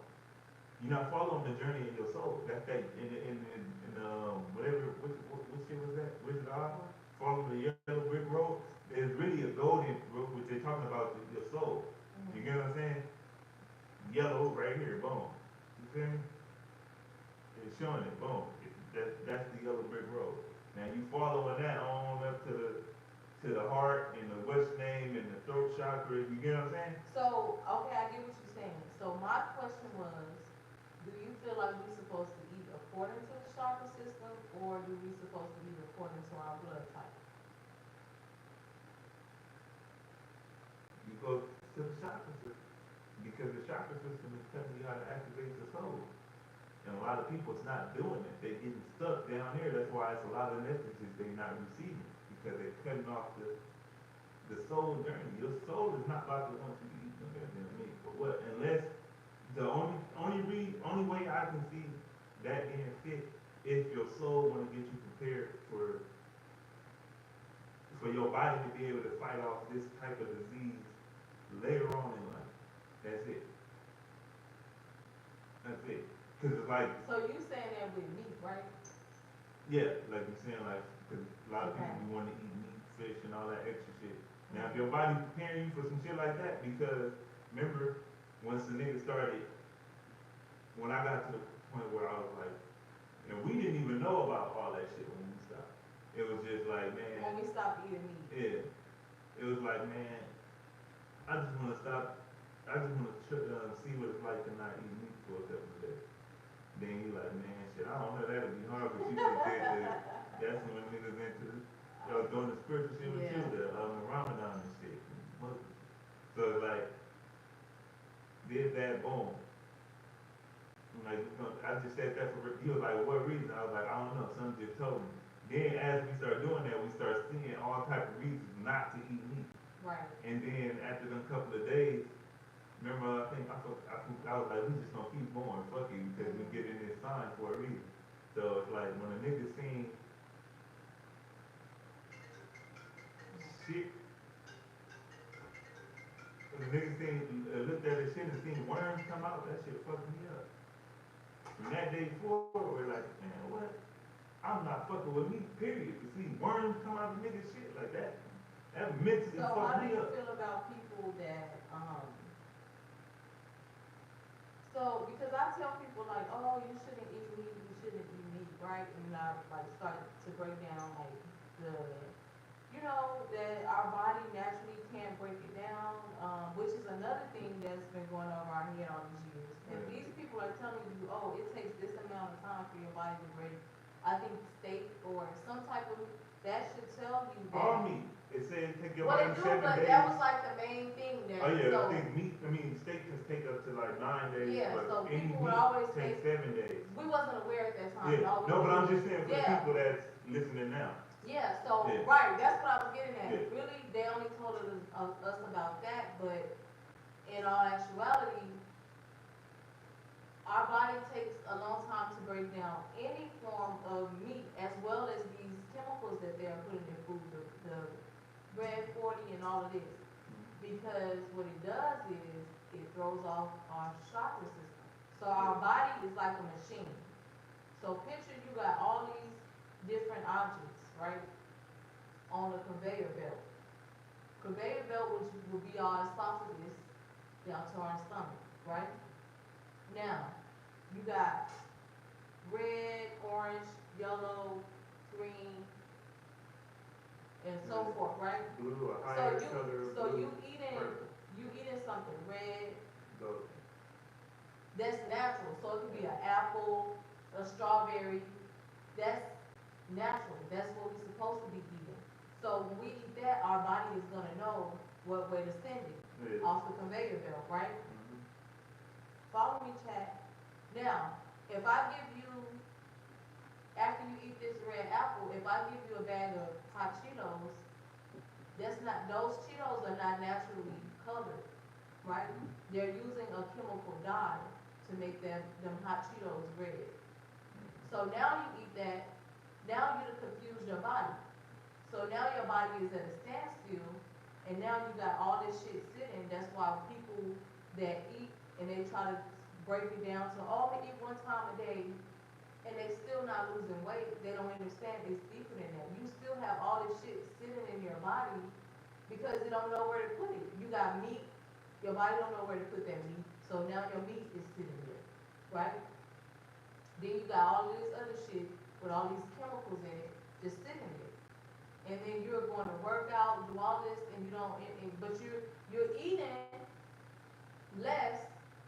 You're not following the journey of your soul. That's that whatever what shit was that? Wizard of Oz? Follow the yellow brick road. There's really a golden road which they're talking about your soul. Mm-hmm. You get what I'm saying? Yellow right here, boom. You feel me? It's showing it, boom. That's the yellow brick road. Now you following that on up to the heart and the what's name and the throat chakra. You get what I'm saying? So, okay, I get what you're saying. So my question was, do you feel like we're supposed to eat according to the chakra system, or do we supposed to eat according to our blood type? You go to the chakra system because the chakra system is telling you how to activate the soul. And a lot of people is not doing it. They're getting stuck down here. That's why it's a lot of messages they're not receiving because they're cutting off the soul journey. Your soul is not about to want you to eat no goddamn meat. But what? Unless the only way I can see that being fit if your soul want to get you prepared for your body to be able to fight off this type of disease later on in life. That's it. That's it. Cause it's like, So you saying that with meat, right? yeah, like you're saying, like, cause a lot of Okay. people want to eat meat, fish, and all that extra shit. Now, if your body preparing you for some shit like that, because remember, once the nigga started, when I got to the point where I was like, and we didn't even know about all that shit when we stopped. It was just like, man, When we stop eating meat. yeah. It was like, man, I just want to stop. I just want to see what it's like to not eat meat for a couple of days. Then you like, man, shit, I don't know, that'd be hard, but you just said that. That's when niggas into doing the spiritual shit with you, the Ramadan and shit. So it's like, did that, boom. I'm like, I just said that for, he was like, what reason? I was like, I don't know, something just told me. Then as we start doing that, we start seeing all type of reasons not to eat meat. Right. And then after a couple of days, remember, I was like, we just gonna keep going, fuck it, because we get in this sign for a reason. So it's like, when a nigga seen shit, when a nigga seen, looked at his shit and seen worms come out, that shit fucked me up. From that day forward, we're like, man, what? I'm not fucking with meat, period. To see worms come out of nigga shit like that mentally So how fucked do me you up. feel about people that, so, because I tell people like, oh, you shouldn't eat meat, you shouldn't eat meat, right? And I like start to break down like that our body naturally can't break it down, which is another thing that's been going over our head all these years. If Yeah. these people are telling you, oh, it takes this amount of time for your body to break, I think steak or some type of, that should tell you that. All meat. It says take your Well, body it do, 7 but days. that was like the main thing that, Oh yeah, so, I think steak can take up to like 9 days, Yeah, but so any people would meat always takes say- 7 days. we wasn't aware at that time. Yeah, all we no, but knew I'm was- just saying for the Yeah. people that's listening now. Yeah, so, Yeah. right, that's what I was getting at. Yeah. Really, they only told us about that, but in all actuality, our body takes a long time to break down any form of meat, as well as these chemicals that they're putting in food, the red 40 and all of this. Because what it does is, it throws off our chakra system. So our body is like a machine. So picture you got all these different objects, right, on a conveyor belt. Conveyor belt would be our esophagus down to our stomach, right? Now, you got red, orange, yellow, green, and so forth, right? Blue, a So higher you, color of so blue. you eating something red, Go. that's natural. So it could be an apple, a strawberry, that's natural. That's what we're supposed to be eating. So when we eat that, our body is gonna know what way to send it Yeah. off the conveyor belt, right? Mhm. Follow me, chat. Now, if I give you, after you eat this red apple, if I give you a bag of hot Cheetos, that's not, those Cheetos are not naturally colored, right? They're using a chemical dye to make them hot Cheetos red. So now you eat that, now you confuse your body. So now your body is at a standstill, and now you got all this shit sitting. That's why people that eat and they try to break it down to, oh, I'm gonna eat one time a day, and they still not losing weight. They don't understand it's deeper than that. You still have all this shit sitting in your body because you don't know where to put it. You got meat, your body don't know where to put that meat, so now your meat is sitting there, right? Then you got all this other shit with all these chemicals in it just sitting there. And then you're going to work out, do all this, and you don't, but you're eating less,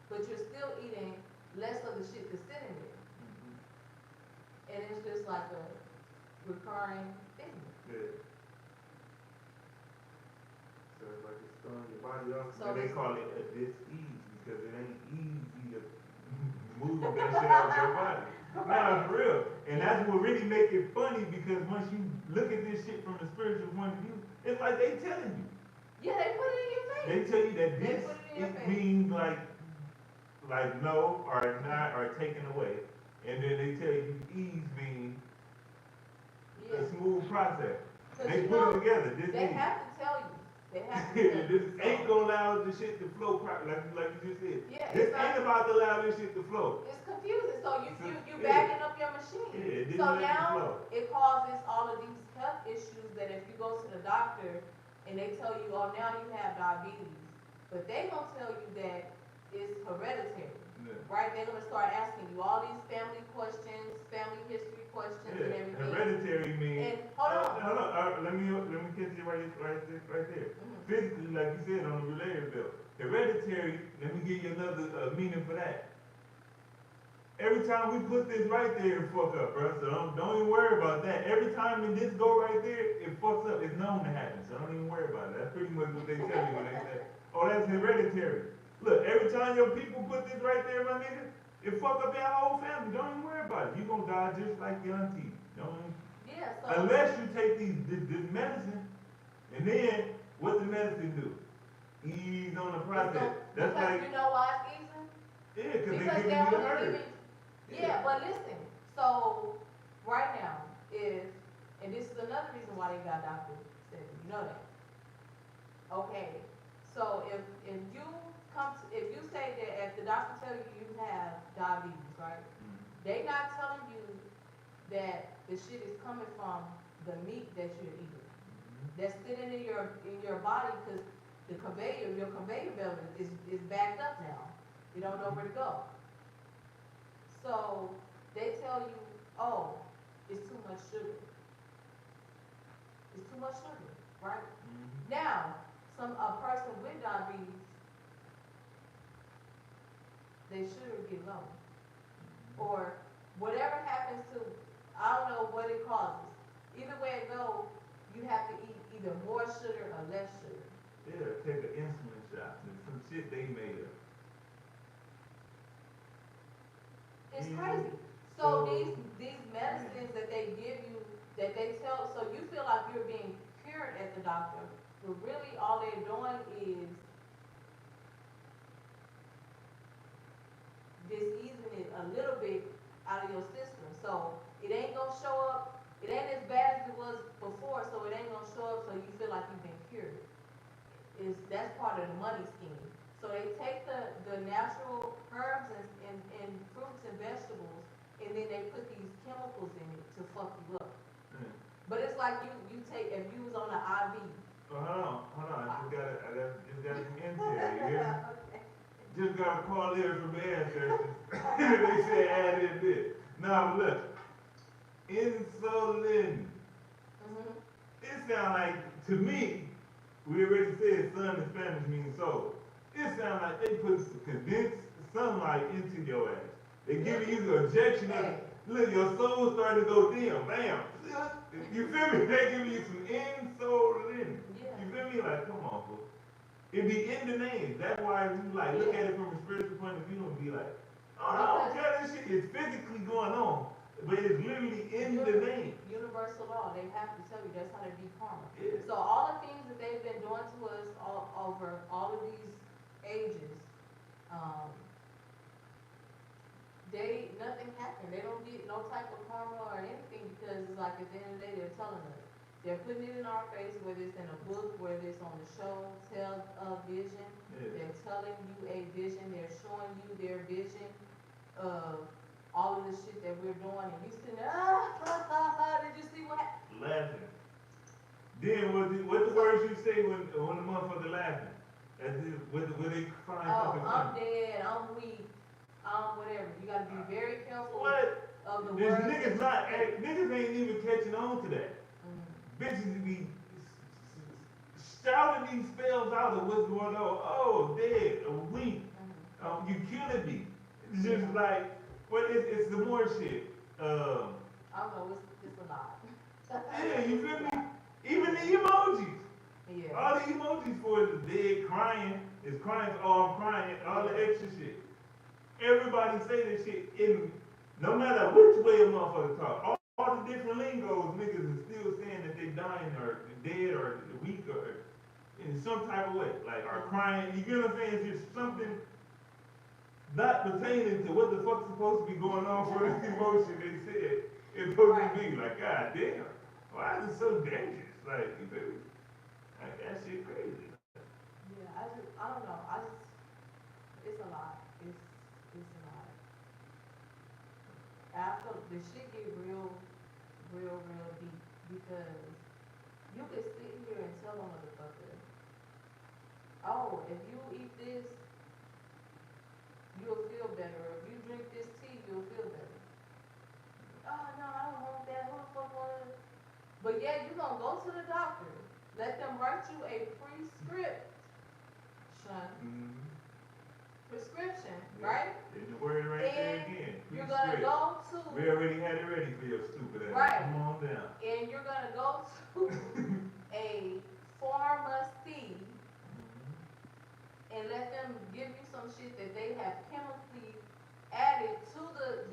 but you're still eating less of the shit that's sitting there. Mhm. And it's just like a recurring thing. Yeah. So it's like it's throwing your body off. So And they it's- call it a dis-ease because it ain't easy to move that shit out your body. Nah, for real. And that's what really make it funny because once you look at this shit from the spiritual point of view, it's like they telling you. Yeah, they put it in your They face. tell you that They this put it in your it face. means like no or not or taken away. And then they tell you ease means Yeah. a smooth process. 'Cause They you put know, it together. This they means have to tell you. They have to tell this you. ain't gonna allow the shit to flow like you just said. Yeah, This it's ain't not, about to allow this shit to flow. it's confusing. So you Yeah. backing up your machine. Yeah, it didn't So let it now flow. it causes all of these health issues that if you go to the doctor and they tell you, oh, now you have diabetes, but they gonna tell you that it's hereditary, Yeah. right? They're gonna start asking you all these family questions, family history questions, and Yeah. everything. Hereditary means. And hold on. Hold on. Let me catch you right there. Mhm. Physically, like you said on the related bill. Hereditary. Let me give you another meaning for that. Every time we put this right there, it fuck up, bro. So don't even worry about that. Every time when this go right there, it fucks up. It's known to happen. So don't even worry about it. That's pretty much what they tell you when they say, oh, that's hereditary. Look, every time your people put this right there, my nigga, it fuck up your whole family. Don't even worry about it. You gonna die just like your auntie. Don't even, Yeah, so unless you take this medicine, and then what the medicine do? Ease on the process. That's because like, you know why it's easy? yeah, because they Because giving they you the only herb. giving, yeah, but listen, so right now, and this is another reason why they got Dr. Steady, you know that. Okay, so if you if you say that if the doctor tell you you have diabetes, right? Mhm. They not telling you that the shit is coming from the meat that you're eating. That's sitting in your body because your conveyor belt is backed up now. You don't know where to go. So they tell you, oh, it's too much sugar. It's too much sugar, right? Mhm. Now, a person with diabetes, their sugar get low. Or whatever happens to, I don't know what it causes. Either way it goes, you have to eat either more sugar or less sugar. Yeah, take an insulin shot and some shit they made up. It's Yeah. crazy. So So- these medicines that they give you, that they tell, so you feel like you're being cured at the doctor, but really all they're doing is just easing it a little bit out of your system. So it ain't gonna show up, it ain't as bad as it was before, so it ain't gonna show up so you feel like you've been cured. That's part of the money scheme. So they take the natural herbs and fruits and vegetables, and then they put these chemicals in it to fuck you up. Mm. But it's like you take, if you was on an IV. Oh, hold on. I just got some intel. You hear me? Okay. Just got a call here from the ancestors. They said add in this. Now look, insulin. Mhm. It sound like, to me, we already said sun in Spanish means soul. It sound like they put some condensed sunlight into your ass. They give you the injection of Hey, Look, your soul starting to go dim. Bam. You feel me? They give you some insulin. Yeah. You feel me? Like, come on, bro. It be in the name. That's why you like look Yeah. at it from a spiritual point of view and be like, oh, I Because don't care. This shit is physically going on, but it's literally in the name. universal law, they have to tell you that's how they beat karma. Yeah. So all the things that they've been doing to us all over all of these ages, um, nothing happened. They don't get no type of karma or anything because it's like at the end of the day they're telling us. They're putting it in our face, whether it's in a book, whether it's on the show, tell a vision. Yeah. They're telling you a vision. They're showing you their vision of all of the shit that we're doing. And you sitting there, did you see what happened? Laughing. Then what the words you say when the motherfucker laughing? When they find Oh, something I'm funny? dead, I'm weak, I'm whatever. You gotta be very careful What? of the This words. niggas that not you say. niggas ain't even catching on to that. Mhm. Bitches be shouting these spells out of what's going on. Oh, dead, a weak. You killing me. It's just like, well, it's the more shit. I don't know, it's a lot. Yeah, you feel me? Even the emojis. Yeah. All the emojis for the dead crying is crying. Oh, I'm crying. All the extra shit. Everybody say this shit in no matter which way a motherfucker talk. All the different lingos, niggas is still saying that they dying or dead or weak or in some type of way, like are crying. You get what I'm saying? It's just something not pertaining to what the fuck's supposed to be going on for this emotion they said it's supposed to be. Like, god damn, why is it so dangerous? Like, you feel me? Like, that shit crazy. Yeah, I don't know, it's a lot, it's a lot. After, the shit get real deep, because you could sit here and tell a motherfucker, oh, if you eat this, you'll feel better, or if you drink this tea, you'll feel better. Oh, no, I don't want that, who the fuck want it? But yeah, you gonna go to the doctor, let them write you a prescription, Mm-hmm. prescription, Yeah. right? And the word right there And again. you're gonna go to, We already had it ready for your stupid ass. Right. Come on down. and you're gonna go to a pharmacy and let them give you some shit that they have chemically added to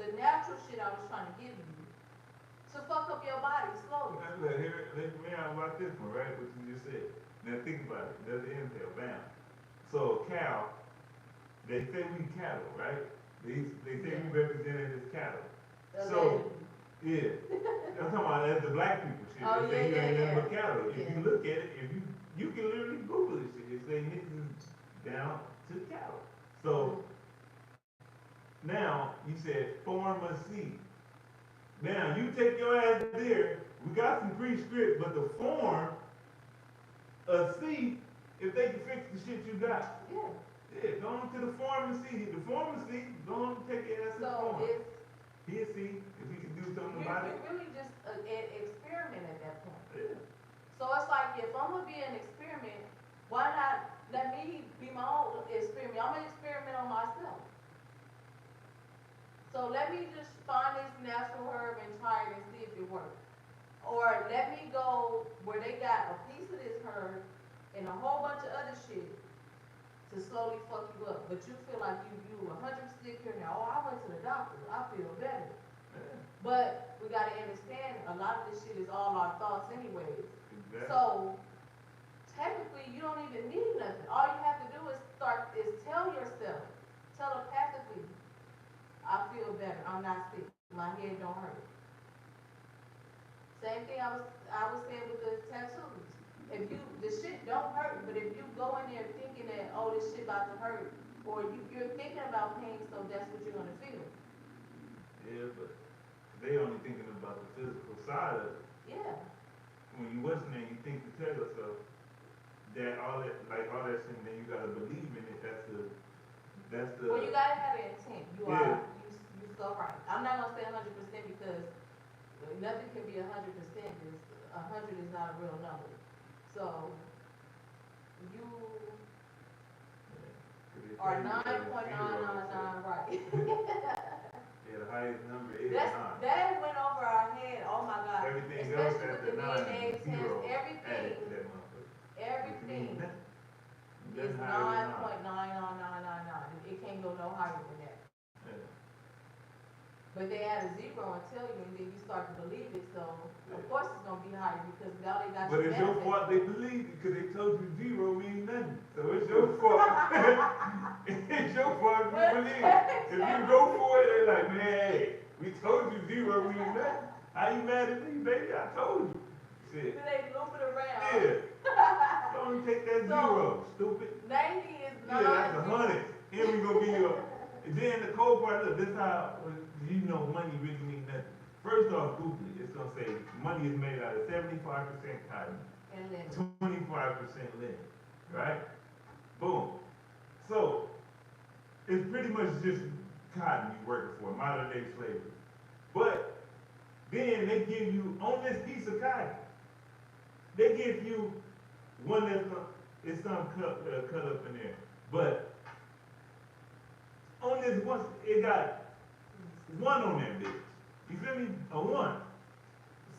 the natural shit I was trying to give you to fuck up your body slowly. Look, here, let me out about this one, right? What you just said. Now think about it. There's the intel. Bam. So cow, they say we cattle, right? They say we represented as cattle. So, yeah. I'm talking about as the black people shit. Oh, They say you yeah, ain't nothing yeah. but cattle. If Yeah. you look at it, you can literally Google this shit. It say niggas is down to cattle. So now you said pharmacy. Now you take your ass there. We got some prescript, but the form see if they can fix the shit you got. Yeah. Yeah, go on to the pharmacy. The pharmacy, go on take your ass to the So farm. it's, Here, see if we can do something you're about it. really just an experiment at that point. Yeah. So it's like, if I'm gonna be an experiment, why not let me be my own experiment? I'm gonna experiment on myself. So let me just find this natural herb and try it and see if it works. Or let me go where they got a piece of this herb and a whole bunch of other shit to slowly fuck you up. But you feel like you 100% here now. Oh, I went to the doctor, I feel better. Yeah. But we gotta understand, a lot of this shit is all our thoughts anyways. Exactly. So technically, you don't even need nothing. All you have to do is tell yourself, telepathically, I feel better. I'm not sick. My head don't hurt. Same thing I was saying with the tattoos. If the shit don't hurt, but if you go in there thinking that, oh, this shit about to hurt, or you're thinking about pain, so that's what you're gonna feel. Yeah, but they only thinking about the physical side of it. Yeah. When you listening, you think to tell yourself that all that shit, then you gotta believe in it. That's the. Well, you gotta have an intent. You Yeah. you so right. I'm not gonna say 100% because nothing can be 100% because 100 is not a real number. So you are 9.999 right. Yeah, the highest number is That's, 9. that went over our head, oh my God. Everything else Especially with after the 9 DNA is 0 test, added everything, to that motherfucker. Which everything means nothing. is Nothing higher than 9.99999. It can't go no higher than that. 9. Yeah. But they add a zero and tell you, and then you start to believe it, so Yeah. of course it's gonna be higher because now they got But you it's your fault they manifesting. believe it because they told you 0 means nothing. So it's your fault. It's your fault if you believe it. If you go for it, they're like, man, hey, we told you 0 means nothing. How you mad at me, baby? I told you. Shit. Then they loop it around. Yeah. Don't take that So, 0, stupid. 90 is Yeah, that's 100. 9. And we gonna give you a. And then the cold part, look, this how you know money really means nothing. First off, Google it. It's gonna say money is made out of 75% cotton, And then 25% linen, right? Boom. So it's pretty much just cotton you working for, modern day slavery. But then they give you on this piece of cotton, they give you one that's it's some cut up in there, but on this one, it got 1 on that bitch. You feel me? A 1.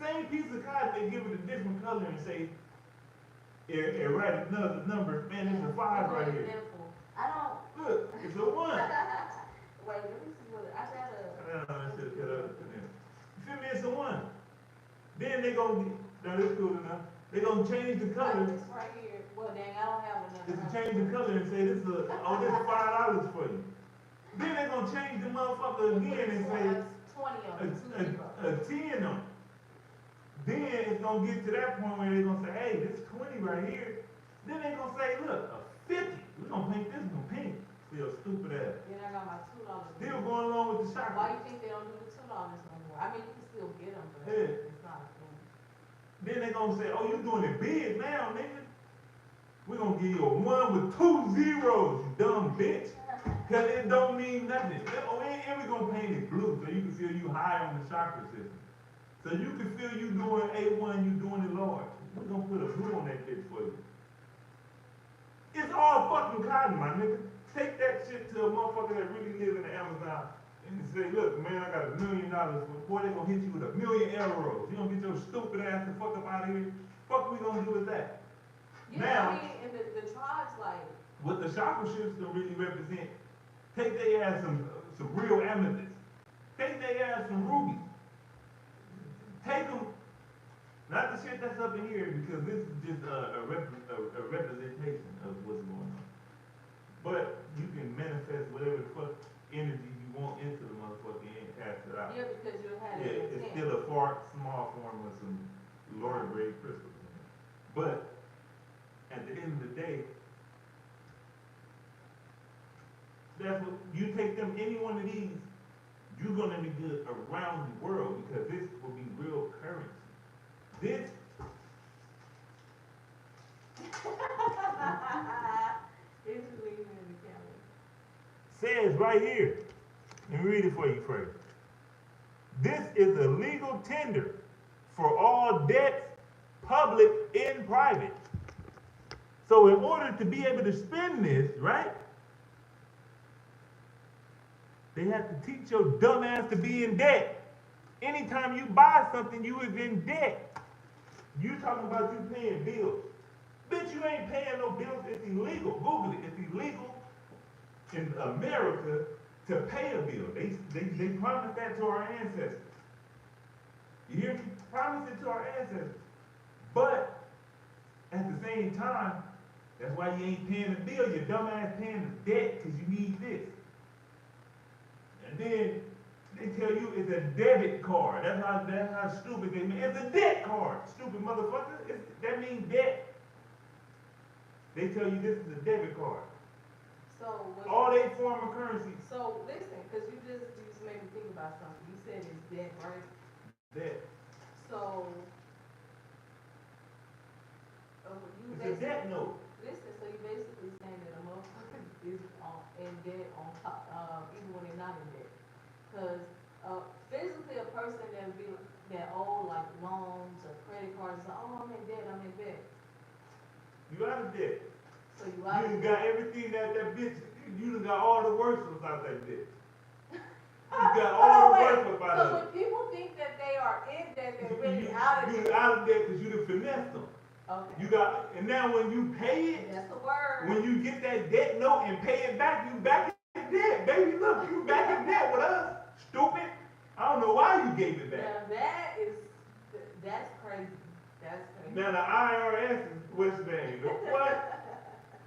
Same piece of cotton, they give it a different color and say, it write another number. Man, it's a 5 right here. I don't. Look, it's a 1. Wait, let me see what I gotta. That shit cut up in there. You feel me? It's a 1. Then they gonna, now this cool enough. They gonna change the color. This right here. Well, dang, I don't have another. Just change the color and say this is this is $5 for you. Then they gonna change the motherfucker again and say 20 on it, 10 on it. Then it's gonna get to that point where they're gonna say, hey, this 20 right here. Then they gonna say, look, a 50. We're gonna paint this one pink. Still stupid ass. Then I got my $2. Still going along with the shocker. Why you think they don't do the $2 no more? I mean, you can still get them, but Yeah. it's not a thing. Then they gonna say, oh, you doing it big now, nigga. We're gonna give you a 1 with 2 zeros, you dumb bitch. Cause it don't mean nothing. Oh, and we gonna paint it blue so you can feel you high on the chakra system. So you can feel you doing A1, you doing it large. We're gonna put a blue on that bitch for you. It's all fucking cotton, my nigga. Take that shit to a motherfucker that really live in the Amazon and say, look, man, I got $1 million for it. Boy, they gonna hit you with €1 million. You gonna get your stupid ass the fuck up out of here. Fuck we gonna do with that? Yeah, Now, I mean, and the tribes, like, what the chakra system really represent, take their ass some real amethyst. Take their ass some rubies. Take them, not the shit that's up in here, because this is just a representation of what's going on. But you can manifest whatever the fuck energy you want into the motherfucker and cast it out. yeah, because you had Yeah, it it's still a small form with some lower grade crystals in it. But at the end of the day, that's what you take them, any one of these, you're gonna be good around the world because this will be real currency. This It's leaving in the camera. says right here, let me read it for you first. This is a legal tender for all debts, public and private. So in order to be able to spend this, right, they have to teach your dumb ass to be in debt. Anytime you buy something, you is in debt. You talking about you paying bills. Bitch, you ain't paying no bills. It's illegal. Google it. It's illegal in America to pay a bill. They promised that to our ancestors. You hear me? Promised it to our ancestors. But at the same time, that's why you ain't paying the bill. Your dumb ass paying the debt because you need this. And then they tell you it's a debit card. That's how stupid they mean. It's a debt card, stupid motherfucker. That means debt. They tell you this is a debit card. So all they form of currency. So listen, because you just made me think about something. You said it's debt, right? Debt. So you it's a debt note. Listen, so you basically saying that a motherfucker is in debt on top, even when they're not in debt. Because physically a person that owe like loans or credit cards, like, oh, I'm in debt. You out of debt. So you out of debt. You got everything that bitch, you done got all the worst without that bitch. You got all the wait, work up out so of when it. people think that they are in debt, they're really You, out of you debt. out of debt because you done finessed them. Okay. You got, and now when you pay it, That's the word. when you get that debt note and pay it back, you back in debt, baby. Look, you back in debt with us, stupid. I don't know why you gave it back. Now that's crazy. That's crazy. Now the IRS is what's the name? The what?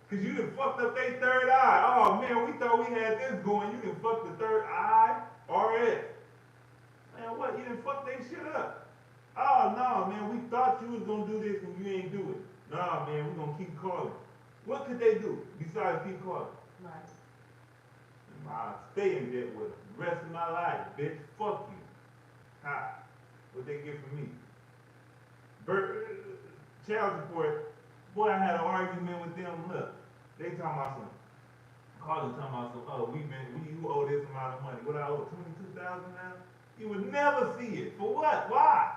Cause you done fucked up their third eye. Oh man, we thought we had this going. You done fucked the third eye, RS. Man, what? You done fucked their shit up. Oh no, man, we thought you was gonna do this and you ain't do it. Nah, man, we gonna keep calling. What could they do besides keep calling? Right. I'll stay in debt with them the rest of my life, bitch. Fuck you. Ha. What they get from me? Child support. Boy, I had an argument with them. Look, they talking about some. Calling talking about some. Oh, you owe this amount of money. What I owe, 22,000 now? You would never see it. For what? Why?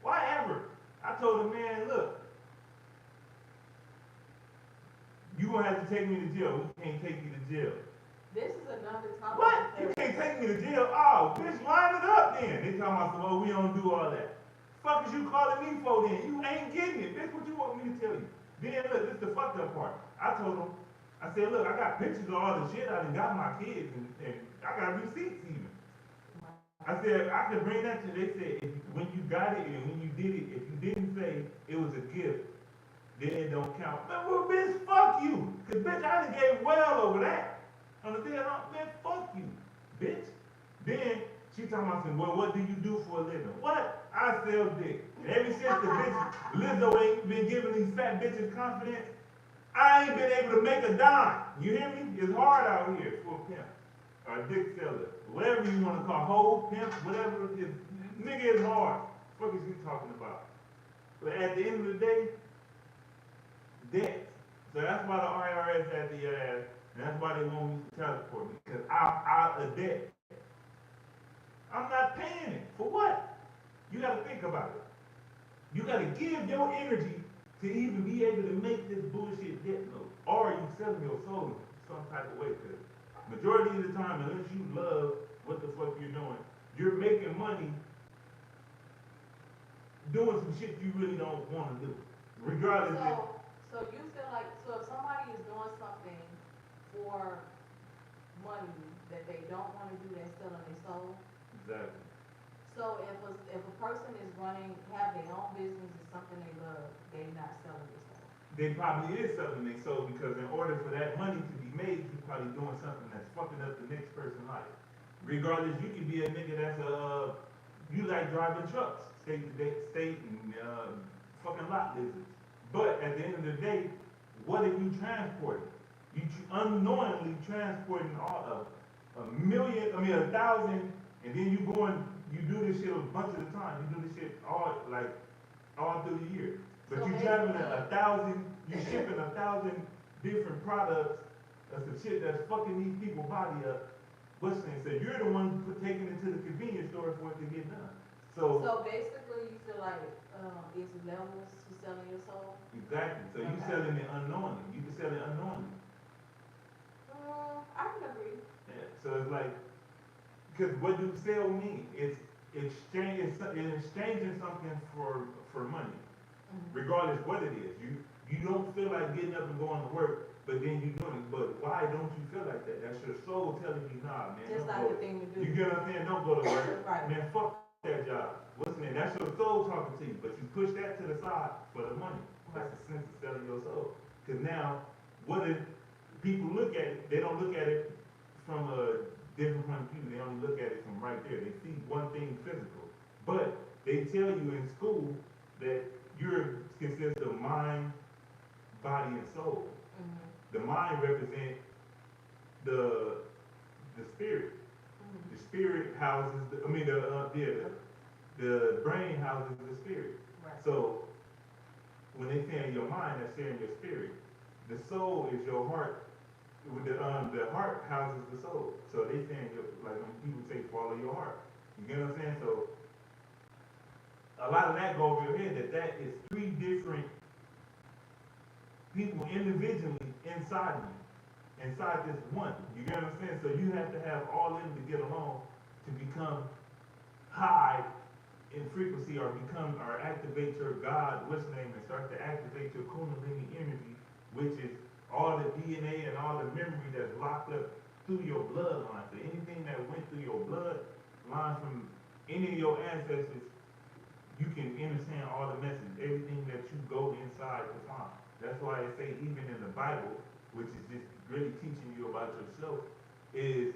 Why ever? I told the man, look, you gonna have to take me to jail. We can't take you to jail. This is another topic. What? You can't take me to jail? Oh, bitch, line it up then. They talking about some, oh, we don't do all that. Fuck is you calling me for then? You ain't getting it. Bitch, what you want me to tell you? Then look, this is the fucked up part. I told them, I said, look, I got pictures of all the shit I done got my kids and I got receipts even. I said, I could bring that to, they said, when you got it and when you did it, if you didn't say it was a gift, then it don't count. Man, well, bitch, fuck you. Cause bitch, I done gave well over that. On the day, man, fuck you, bitch. Then she talking about saying, well, what do you do for a living? What? I sell dick. And ever since the bitch Lizzo ain't been giving these fat bitches confidence, I ain't been able to make a dime. You hear me? It's hard out here for a pimp. Or a dick seller. Whatever you want to call, hoe, pimp, whatever it is. Nigga is hard. What is you talking about? But at the end of the day, debt. So that's why the IRS had the ass, and that's why they want me to child support me, because I'm out of debt. I'm not paying it. For what? You gotta think about it. You gotta give your energy to even be able to make this bullshit debt note. Or you selling your soul some type of way, because majority of the time, unless you love what the fuck you're doing, you're making money doing some shit you really don't want to do. Regardless of. So you feel like, so if somebody is doing something for money that they don't want to do, they're selling their soul? Exactly. So if a person is have their own business, it's something they love, they're not selling their soul? They probably is selling their soul because in order for that money to be made, you're probably doing something that's fucking up the next person's life. Regardless, you could be a nigga that's you like driving trucks, state and fucking lot lizards. But at the end of the day, what are you transporting? You unknowingly transporting a 1,000, and then you do this shit a bunch of the time. You do this shit all through the year. But So you traveling 1,000, you shipping 1,000 different products of some shit that's fucking these people body up. What's saying? So you're the one taking it to the convenience store for it to get done. So basically, you feel like it's levels to selling your soul? exactly. So you selling it unknowingly. You can sell it unknowingly. I can agree. Yeah. So it's like, because what do sell mean? It's exchanging something for money, regardless what it is. You don't feel like getting up and going to work, but then you doing it. But why don't you feel like that? That's your soul telling you, nah, man. Just like the thing to do. You get what I'm saying? Don't go to work. Right. Man, fuck that job. What's the name? That's your soul talking to you. But you push that to the side for the money. That's the sense of selling your soul. Because now, what if people look at it, they don't look at it from a different point of view. They only look at it from right there. They see one thing physical. But they tell you in school that you're consists of mind, body, and soul. The mind represents the spirit. The spirit houses, the brain houses the spirit. Right. So when they say in your mind, they're saying your spirit. The soul is your heart. The heart houses the soul. So they saying, like when people say, follow your heart. You get what I'm saying? So a lot of that go over your head. That is three different people individually inside you. Inside this one. You get what I'm saying? So you have to have all of them to get along to become high in frequency or become or activate your God, what's name, and start to activate your Kundalini energy, which is all the DNA and all the memory that's locked up through your bloodline. So anything that went through your bloodline from any of your ancestors, you can understand all the messages, everything that you go inside to find. That's why it say even in the Bible, which is just really teaching you about yourself, is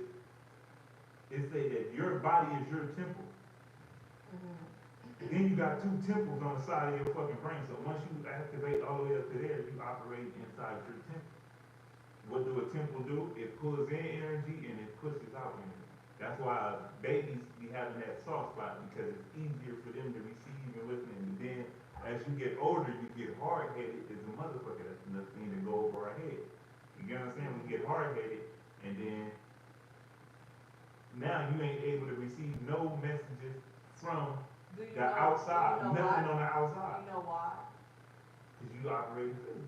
it say that your body is your temple. Then you got two temples on the side of your fucking brain. So once you activate all the way up to there, you operate inside your temple. What do a temple do? It pulls in energy and it pushes out energy. That's why babies be having that soft spot, because it's easier for them to receive and listen. And then as you get older, you get hard-headed as a motherfucker. That's another thing to go over our head. You get what I'm saying? We get hard-headed, and then now you ain't able to receive no messages from the outside, nothing on the outside. Do you know why? Because you operate physically.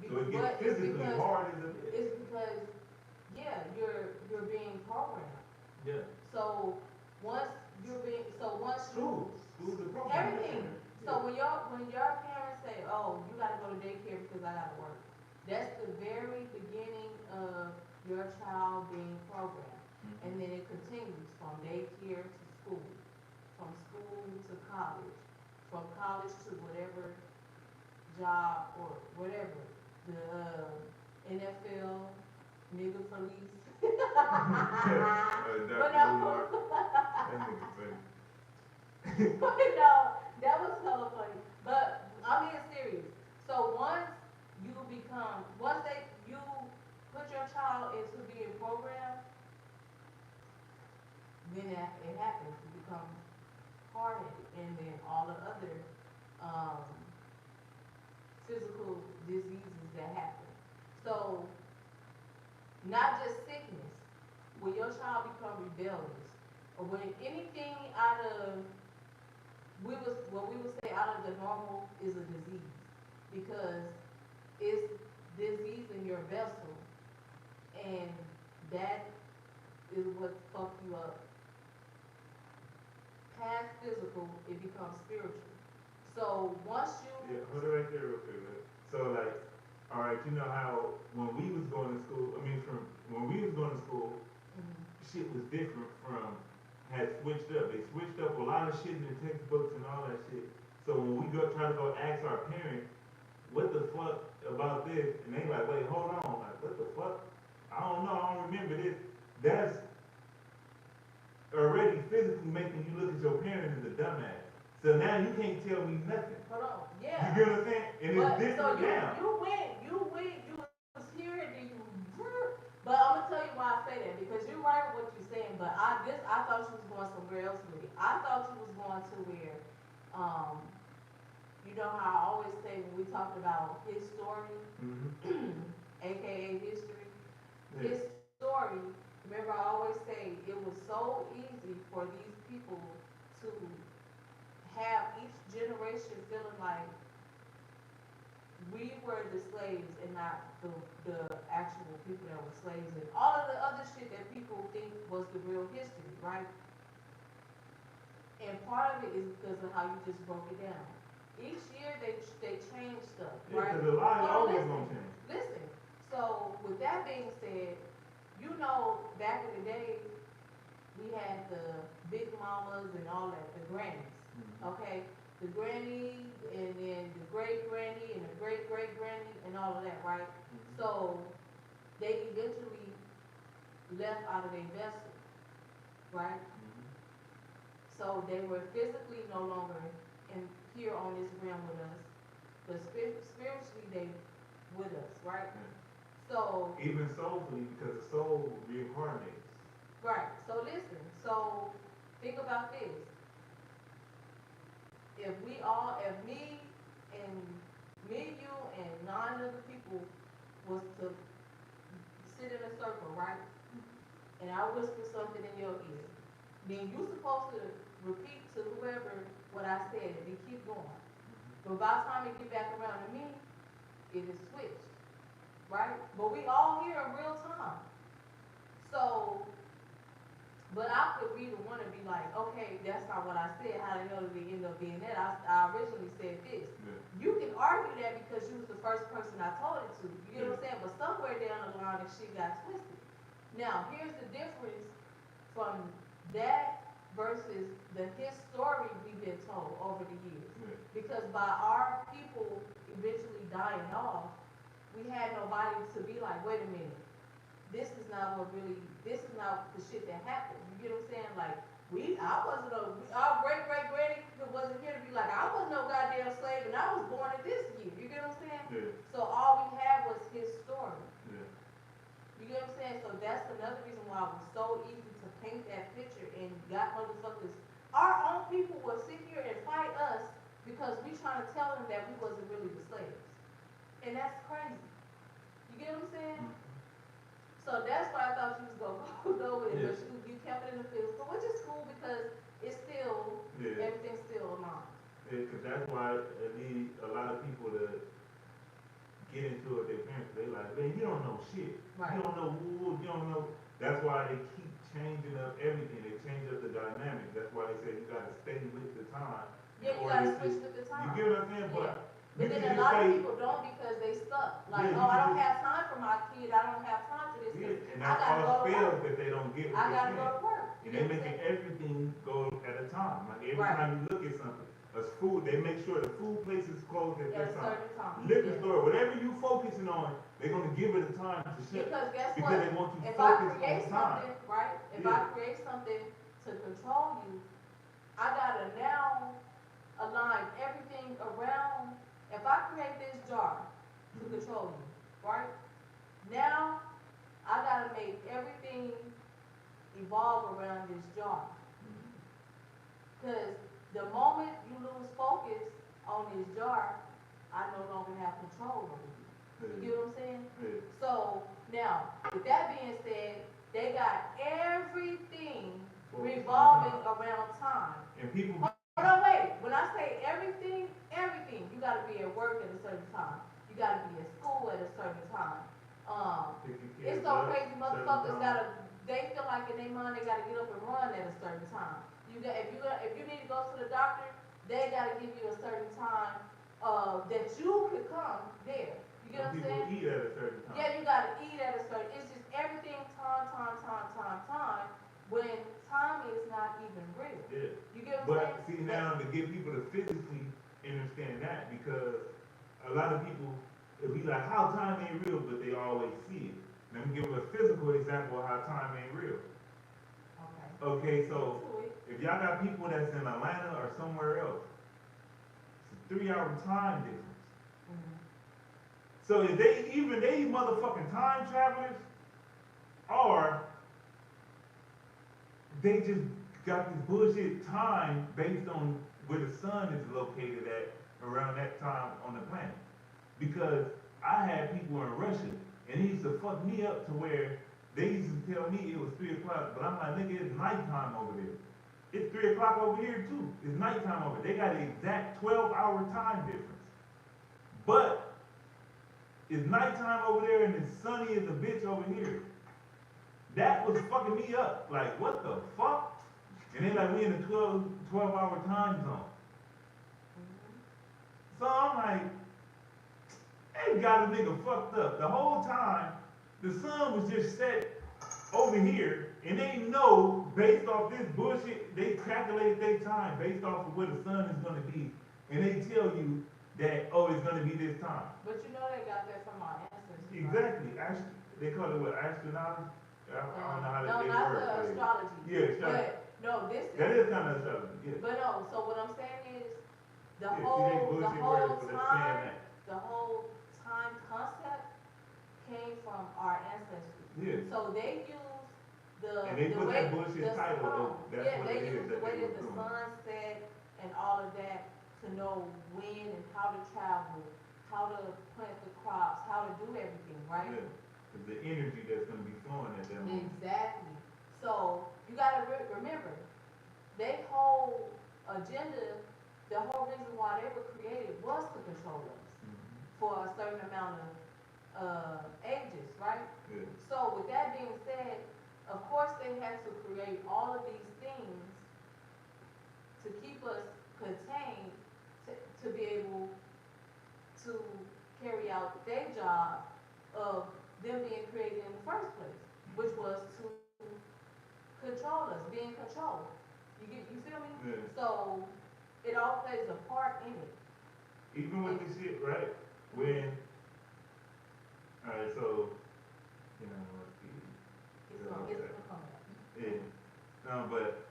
So it But gets physically hard as it is. It's because, yeah, you're being programmed. Yeah. So once Schools are programming. everything. So when your parents say, "Oh, you gotta go to daycare because I gotta work," that's the very beginning of your child being programmed, and then it continues from daycare to school, from school to college, from college to whatever job or whatever, the NFL, nigga police. But no. But no, that was hella funny. But I'm being serious. So once you put your child into being programmed, then it happens. You become hard-headed, and then all the other physical diseases that happen. So not just sickness. When your child become rebellious, or when anything out of what we would say out of the normal is a disease, because it's disease in your vessel, and that is what fuck you up. Past physical, it becomes spiritual. So once you hold it right there real quick. So like, all right, you know how when we was going to school, when we was going to school, shit was different from, had switched up. They switched up a lot of shit in the textbooks and all that shit. So when we try to go ask our parents, what the fuck about this? And they like, wait, hold on. Like, what the fuck? I don't know. I don't remember this. That's already physically making you look at your parents as a dumbass. So now you can't tell me nothing. hold on, yeah. You get what I'm saying? And it's different now. You was here and then you, but I'm gonna tell you why I say that, because you're right with what you're saying, but I thought you was going somewhere else with it. I thought you was going to where, you know how I always say when we talk about his story, aka history, Yeah. his story, remember I always say it was so easy for these people to have each generation feeling like we were the slaves and not the actual people that were slaves, and all of the other shit that people think was the real history, right? And part of it is because of how you just broke it down. Each year they change stuff, right? Yeah, because a lot is always listen, gonna change. listen. So with that being said, you know, back in the day, we had the big mamas and all that, the grannies, okay? The granny, and then the great granny, and the great great granny, and all of that, right? So they eventually left out of their vessel, right? So they were physically no longer here on this realm with us, but spiritually they with us, right? So even soulfully, because the soul reincarnates. right. So listen. So think about this. If me, you, and 9 other people was to sit in a circle, right? And I whisper something in your ear, then you're supposed to repeat to whoever what I said, and then keep going. But by the time it get back around to me, it is switched, right? But we all here in real time. So But I could be the one to be like, okay, that's not what I said. How the hell did it end up being that? I originally said this. Yeah. You can argue that because you was the first person I told it to. You get what I'm saying? But somewhere down the line, the shit got twisted. Now, here's the difference from that versus his story we've been told over the years. Yeah. Because by our people eventually dying off, we had nobody to be like, wait a minute, this is not the shit that happened. You get what I'm saying? Like, our great-great-granny wasn't here to be like, I wasn't no goddamn slave and I was born in this year. You get what I'm saying? Yeah. So all we had was his story. Yeah. You get what I'm saying? So that's another reason why it was so easy to paint that picture and got motherfuckers. Our own people will sit here and fight us because we trying to tell them that we wasn't really the slaves. And that's crazy. You get what I'm saying? Mm-hmm. So that's why I thought you was gonna go with it, Yeah. but you kept it in the field, which is cool because it's still, everything's still aligned. Yeah, because that's why it need a lot of people to get into it. Their parents, they like, man, you don't know shit. Right. You don't know wool. You don't know. That's why they keep changing up everything. They change up the dynamics. That's why they say you got to stay with the time. Yeah, you gotta switch with the time. You get what I'm saying? Yeah. But then a lot of people don't because they stuck. Like, Yeah, oh, I don't have time for my kid. I don't have time for this. yeah, and I that's gotta all go to fails work. that they don't get. I gotta go to work. And they making everything go at a time. Like every Right. time you look at something, a food, they make sure the food place is closed at At that a time. certain time. Liquor Yeah. store, whatever you focusing on, they're gonna give it a time to shut. Because guess Because what? they want you If I focused create on time. something, right? If Yeah. I create something to control you, I gotta now align everything around. If I create this jar to Mhm. control you, right? Now I gotta make everything evolve around this jar. Mhm. Because the moment you lose focus on this jar, I no longer have control over you. You get what I'm saying? Yeah. So now, with that being said, they got everything revolving around time. And people. Oh no, wait. When I say everything, you gotta be at work at a certain time. You gotta be at school at a certain time. It's so crazy. Motherfuckers they feel like in their mind they gotta get up and run at a certain time. If you need to go to the doctor, they gotta give you a certain time that you could come there. You get what I'm saying? People eat at a certain time. Yeah, you gotta eat at a certain. It's just everything time. When time is not even real. Yeah. You get what I'm But saying? see now to get people to physically understand that, because a lot of people it'll be like how time ain't real, but they always see it. Let me give them a physical example of how time ain't real. Okay. Okay, so To it. if y'all got people that's in Atlanta or somewhere else, it's a 3-hour time difference. Mhm. So if they motherfucking time travelers, or they just got this bullshit time based on where the sun is located at around that time on the planet. Because I had people in Russia, and it used to fuck me up to where they used to tell me it was 3 o'clock, but I'm like, nigga, it's nighttime over there. It's 3 o'clock over here too. It's nighttime over there. They got an exact 12-hour time difference. But it's nighttime over there and it's sunny as a bitch over here. That was fucking me up. Like, what the fuck? And they like, we in a 12-hour time zone. So I'm like, they got a nigga fucked up. The whole time, the sun was just set over here, and they know, based off this bullshit, they calculated their time based off of where the sun is gonna be. And they tell you that, oh, it's gonna be this time. But you know they got that from our ancestors. Right? Exactly. They call it what, astronauters? I don't know how No, they not work. the astrology. Yeah, astrology. But no, this is. That is kind of astrology, yeah. But no, so what I'm saying is the Yeah, see, they whole bullshit words for the saying that. the whole time concept came from our ancestors. Yeah. So they use And they put that bullshit the title, sun. though. That's Yeah, what they it is use the that way they that were the doing. sun set and all of that to know when and how to travel, how to plant the crops, how to do everything, right? Yeah. It's the energy that's gonna be flowing at that moment. Exactly. So you gotta remember, their whole agenda, the whole reason why they were created was to control us for a certain amount of ages, right? Yeah. So with that being said, of course they had to create all of these things to keep us contained, to be able to carry out their job of them being created in the first place, which was to control us, be in control. You feel me? Yeah. So it all plays a part in it. Even with this shit, right? When, alright, so, you know, let's see. It's gonna come up. Yeah. No, but,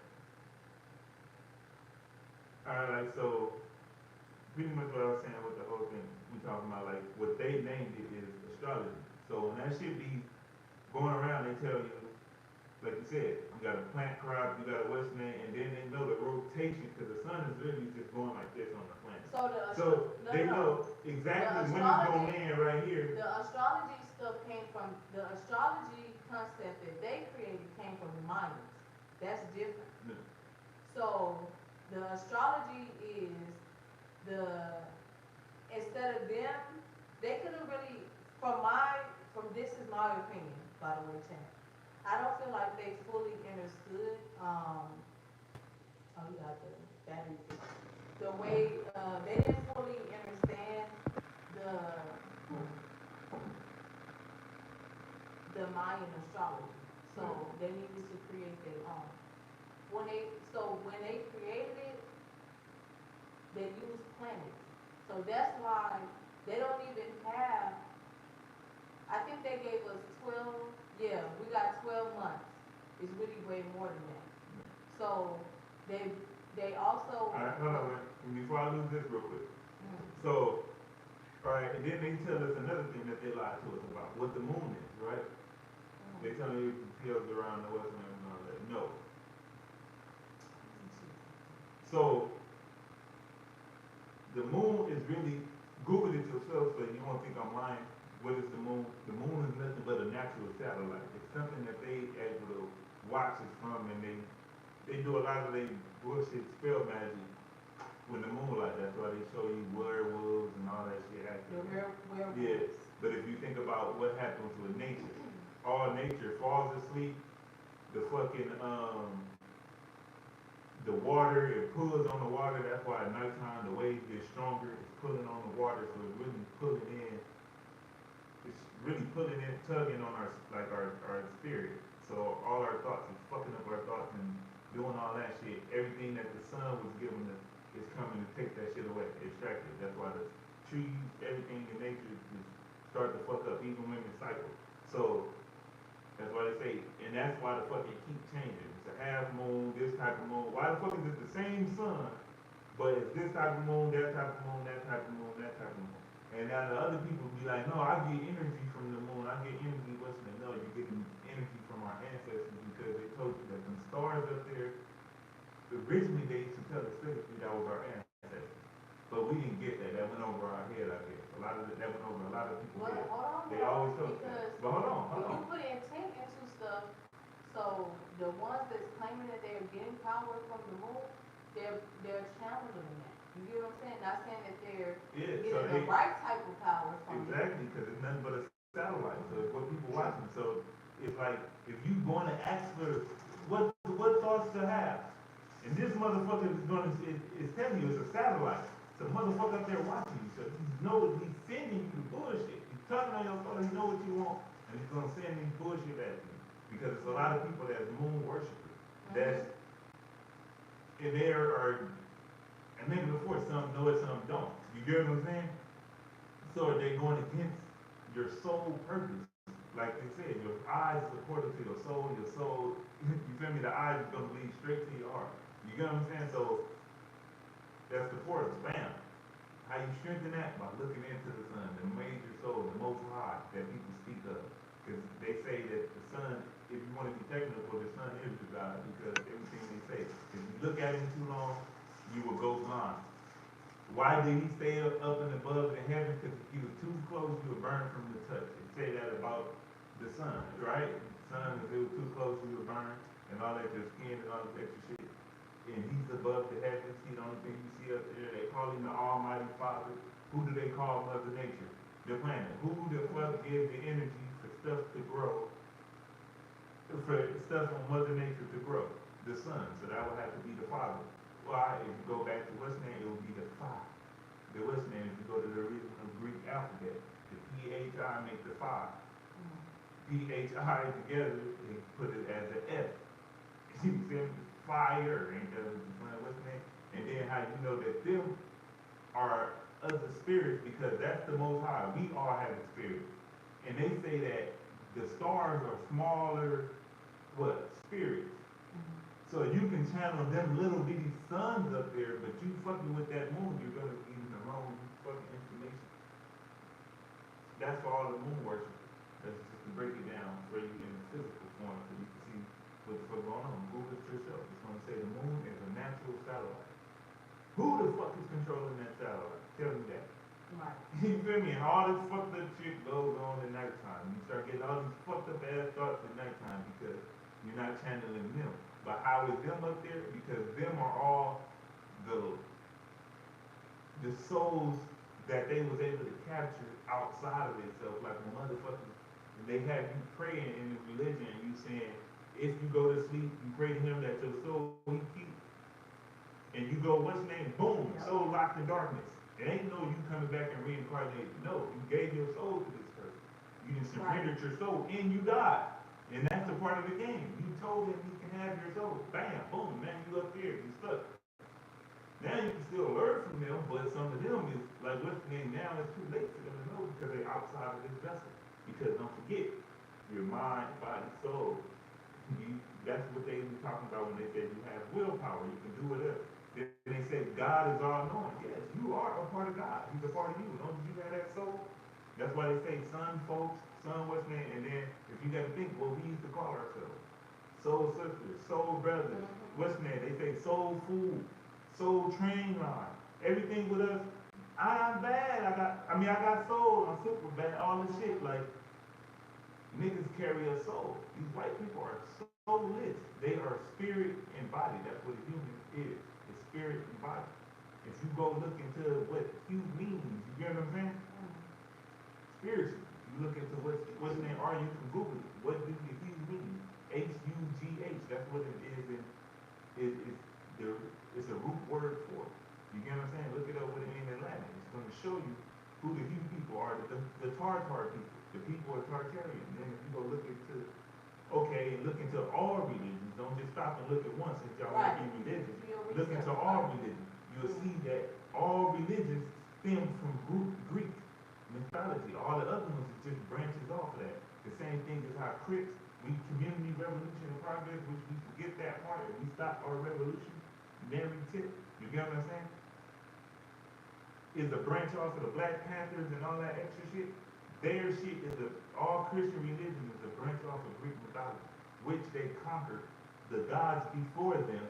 alright, like, so, pretty much what I was saying with the whole thing, we talking about, like, what they named it is astrology. So when that shit be going around, they tell you, like you said, you got a plant crop, you got a what's name, and then they know the rotation, because the sun is literally just going like this on the planet. So they know exactly when it's gonna land right here. The astrology stuff came from, the astrology concept that they created came from the Mayans. That's different. Yeah. So the astrology is instead of them, they could have really, this is my opinion, by the way, Chan. I don't feel like they fully understood, oh, you got the battery fixed. The way, they didn't fully understand the Mayan astrology. So they needed to create their own. When they created it, they used planets. So that's why they don't even have, I think they gave us 12, yeah, we got 12 months. It's really way more than that. So they also. Alright, hold on, before I lose this real quick. So, alright, and then they tell us another thing that they lied to us about, what the moon is, right? They tell you it tilts around the western and all that. No. So, the moon is really, Google it yourself so you won't think I'm lying. What is the moon? The moon is nothing but a natural satellite. It's something that they able to watch it from, and they do a lot of their bullshit spell magic with the moonlight. That's why they show you werewolves and all that shit acting. Werewolves. Yeah, but if you think about what happens with nature, all nature falls asleep, the fucking, the water, it pulls on the water, that's why at nighttime the waves get stronger, it's pulling on the water, so it's really pulling in, tugging on our spirit. So all our thoughts, is fucking up our thoughts and doing all that shit. Everything that the sun was giving us is coming to take that shit away, extract it. That's why the trees, everything in nature just start to fuck up, even women's cycle. So that's why they say, and that's why the fuck it keep changing. It's a half moon, this type of moon. Why the fuck is it the same sun, but it's this type of moon, that type of moon, that type of moon, that type of moon? And now the other people be like, no, I get energy from the moon. I get energy, what's the no, you're getting energy from our ancestors because they told you that the stars up there, originally they used to tell us physically that was our ancestors. But we didn't get that. That went over our head out there. That went over a lot of people's head. They always told us that. But hold on. You put intent into stuff, so the ones that's claiming that they're getting power from the moon, they're challenging that. You get what I'm saying? Not saying that they're getting the right type of power from it. Exactly, because it's nothing but a satellite. So it's what people watching. So it's like, if you going to ask for what thoughts to have, and this motherfucker is telling you it's a satellite. It's a motherfucker up there watching you. So he's sending you bullshit. He's talking on your phone, he know what you want, and he's gonna send these bullshit at you. Because there's a lot of people that's moon worshipers. That's, and there are, and maybe before, some know it, some don't. You get what I'm saying? So are they going against your sole purpose? Like they said, your eyes is according to your soul, you feel me? The eyes is gonna lead straight to your heart. You get what I'm saying? So that's the portal, bam. How you strengthen that? By looking into the sun, the major soul, the most high that people speak of. Because they say that the sun, if you want to be technical, the sun is the God, because everything they say, if you look at him too long, you will go blind. Why did he stay up and above in heaven? Because if he was too close, you would burn from the touch. They say that about the sun, right? The sun, if it was too close, you would burn, and all that, your skin and all this extra shit. And he's above the heavens. He's the only thing you see up there. They call him the Almighty Father. Who do they call Mother Nature? The planet. Who the fuck gives the energy for stuff to grow for stuff on Mother Nature to grow. The sun, so that would have to be the father. Why? If you go back to what's name, it would be the phi. The what's name, if you go to the original Greek alphabet, the PHI make the phi. PHI together, they put it as an F. You feel me? Fire, ain't that what's name? And then how you know that them are other spirits, because that's the most high. We all have a spirit. And they say that the stars are smaller, what, spirits. So you can channel them little bitty suns up there, but you fucking with that moon, you're gonna be in the wrong fucking information. That's for all the moon worship. That's just to break it down for you in the physical form so you can see what the fuck going on. Google it yourself. It's gonna say the moon is a natural satellite. Who the fuck is controlling that satellite? Tell me that. Right. You feel me? And all this fucked up shit goes on at nighttime. You start getting all these fucked up ass thoughts at nighttime because you're not channeling them. But how is them up there? Because them are all the souls that they was able to capture outside of themselves. Like when motherfuckers, they have you praying in the religion and you saying, if you go to sleep, you pray to him that your soul he keep. And you go, what's your name? Boom, soul locked in darkness. It ain't no you coming back and reincarnating. No, you gave your soul to this person. You just surrendered your soul and you died. And that's a part of the game. You told him he can have your soul. Bam, boom, man, you up there, you stuck. Now you can still learn from them, but some of them is like what's the name now, it's too late for them to know because they're outside of this vessel. Because don't forget, your mind, body, soul. That's what they were talking about when they said you have willpower, you can do whatever. Then they said God is all knowing. Yes, you are a part of God. He's a part of you. Don't you have that soul? That's why they say son folks, son what's name, and then if you gotta think, well, we used to call ourselves soul sisters, soul brothers, what's name? They say soul food, soul train line. Everything with us, I'm bad. I got soul, I'm super bad, all this shit, like niggas carry a soul. These white people are soulless. They are spirit and body. That's what a human is. It's spirit and body. If you go look into what hue means, you get what I'm saying? Spiritual. You look into what's the name are, you can Google it. What do the hue mean? H-U-G-H. That's what it is in it's a root word for it. You get what I'm saying? Look it up what it means in Latin. It's gonna show you who the hue people are, the Tartar people. The people are Tartarian. Then if you go look into all religions, don't just stop and look at one since y'all want to be religious. Look into all religions. You'll see that all religions stem from Greek mythology. All the other ones is just branches off of that. The same thing as how Crips, we community revolution and progress, which we forget that part and we stop our revolutionary tip. You get what I'm saying? Is a branch off of the Black Panthers and all that extra shit. Their shit is all Christian religion is a branch off of Greek mythology, which they conquered the gods before them.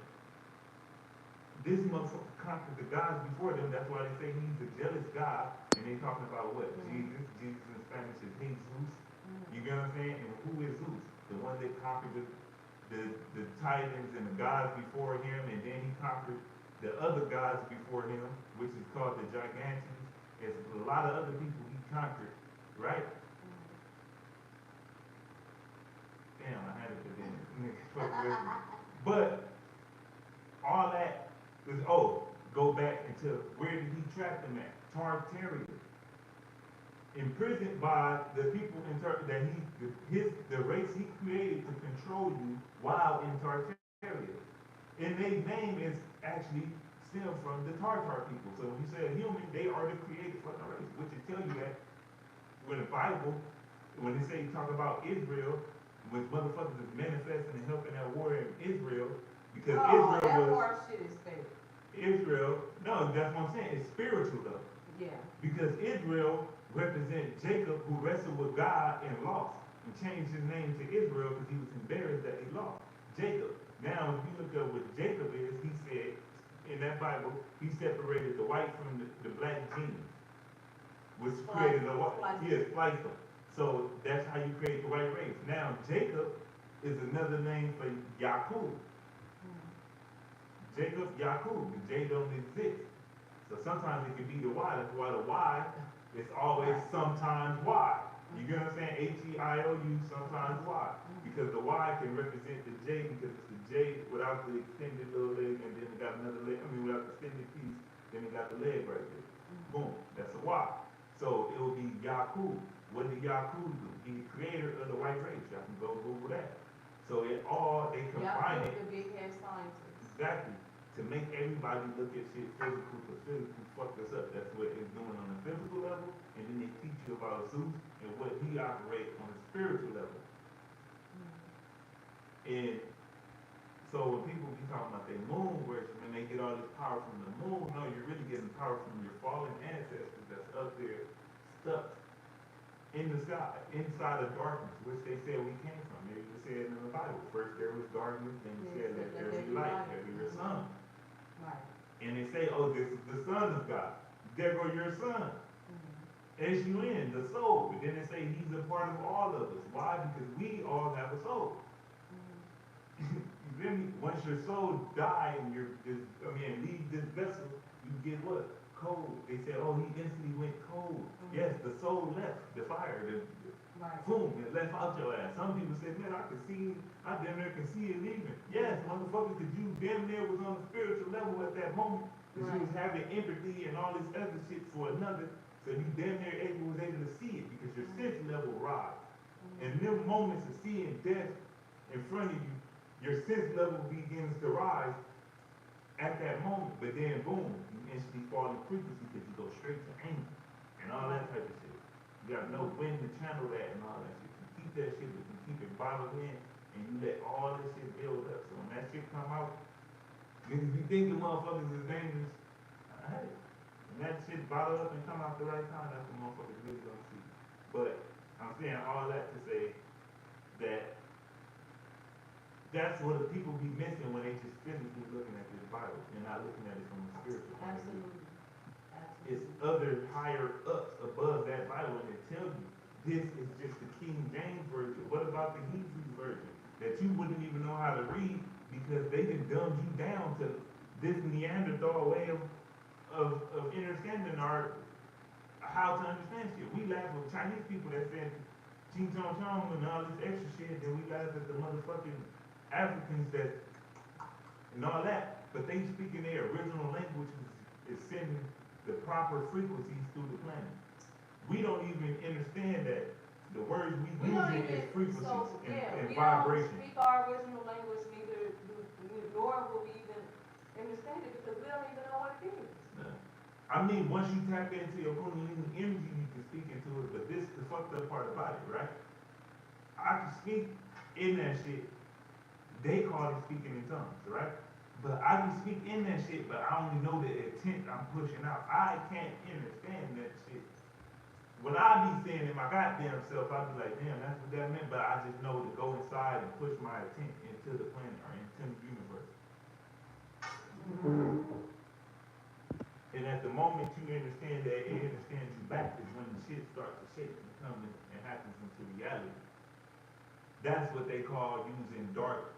This motherfucker conquered the gods before them. That's why they say he's a jealous God. And they talking about what? Jesus. Jesus in Spanish is Jesus. You get what I'm saying? And who is Zeus? The one that conquered the Titans and the gods before him, and then he conquered the other gods before him, which is called the Gigantes. There's a lot of other people he conquered. Right? Damn, I had it to then. But all that is go back into where did he trap them at? Tartaria. Imprisoned by the people in the race he created to control you while in Tartaria. And their name is actually stemmed from the Tartar people. So when you say a human, they are the created fucking race, which is tell you that when the Bible, when they say talk about Israel, when motherfuckers is manifesting and helping that war in Israel, because Israel that was war shit is fake. Israel, no, that's what I'm saying. It's spiritual though. Yeah. Because Israel represented Jacob who wrestled with God and lost and changed his name to Israel because he was embarrassed that he lost. Jacob. Now if you look up what Jacob is, he said in that Bible, he separated the white from the black genes. Which created a white, spliced them. So that's how you create the white race. Now Jacob is another name for Yaqub. Jacob, Yaqub, the J don't exist. So sometimes it can be the Y. That's why the Y is always sometimes Y. You get what I'm saying? H-E-I-O-U, sometimes Y. Because the Y can represent the J because it's the J without the extended little leg and then it got another leg. I mean, without the extended piece, then it got the leg right there. Boom, that's a Y. So it will be Yakub. What did Yakub do? He's the creator of the white race. Y'all can go Google that. So it all, they combine it. The big head scientist. Exactly. To make everybody look at shit physical, because physical fucked us up. That's what it's doing on the physical level, and then they teach you about Zeus and what he operates on the spiritual level. And so when people be talking about their moon worship and they get all this power from the moon, no, you're really getting power from your fallen ancestors that's up there, stuck in the sky, inside of darkness, which they said we came from. They even said in the Bible, first there was darkness, then it said that there be light, there be your son. Right. And they say, oh, this is the son of God. There go your son. S-U-N, the soul. But then they say he's a part of all of us. Why? Because we all have a soul. You feel me? Once your soul die and leave this vessel, you get what? Cold. They said, oh, he instantly went cold. Yes, the soul left the fire. Boom, it left out your ass. Some people say, man, I damn near can see it leaving. Yes, motherfucker, because you damn near was on the spiritual level at that moment. Because you was having empathy and all this other shit for another. So you damn near was able to see it because your sense level rise. And them moments of seeing death in front of you, your sense level begins to rise at that moment. But then boom, you instantly fall in frequency because you go straight to anger and all that type of shit. You gotta know when to channel that and all that shit. You keep that shit, but you keep it bottled in and you let all this shit build up. So when that shit come out, niggas be thinking motherfuckers is dangerous. Hey, when that shit bottle up and come out the right time, that's what motherfuckers really gonna see. But I'm saying all that to say that that's what the people be missing when they just physically looking at this Bible and not looking at it from a spiritual point of view. Absolutely. It's other higher ups above that Bible, and they tell you this is just the King James version. What about the Hebrew version that you wouldn't even know how to read because they done dumbed you down to this Neanderthal way of understanding our how to understand shit. We laugh at Chinese people that said ching chong chong and all this extra shit, then we laugh at the motherfucking Africans that and all that, but they speak in their original language is sending the proper frequencies through the planet. We don't even understand that the words we using is frequencies and vibrations. We don't speak our original language, nor will we even understand it because we don't even know what it is. No. I mean, once you tap into your Kundalini energy, you can speak into it, but this is the fucked up part about it, right? I can speak in that shit. They call it speaking in tongues, right? But I can speak in that shit, but I only know the intent I'm pushing out. I can't understand that shit. When I be saying in my goddamn self, I be like, damn, that's what that meant. But I just know to go inside and push my intent into the planet or into the universe. And at the moment you understand that it understands you back is when the shit starts to shake and come and happens into reality. That's what they call using dark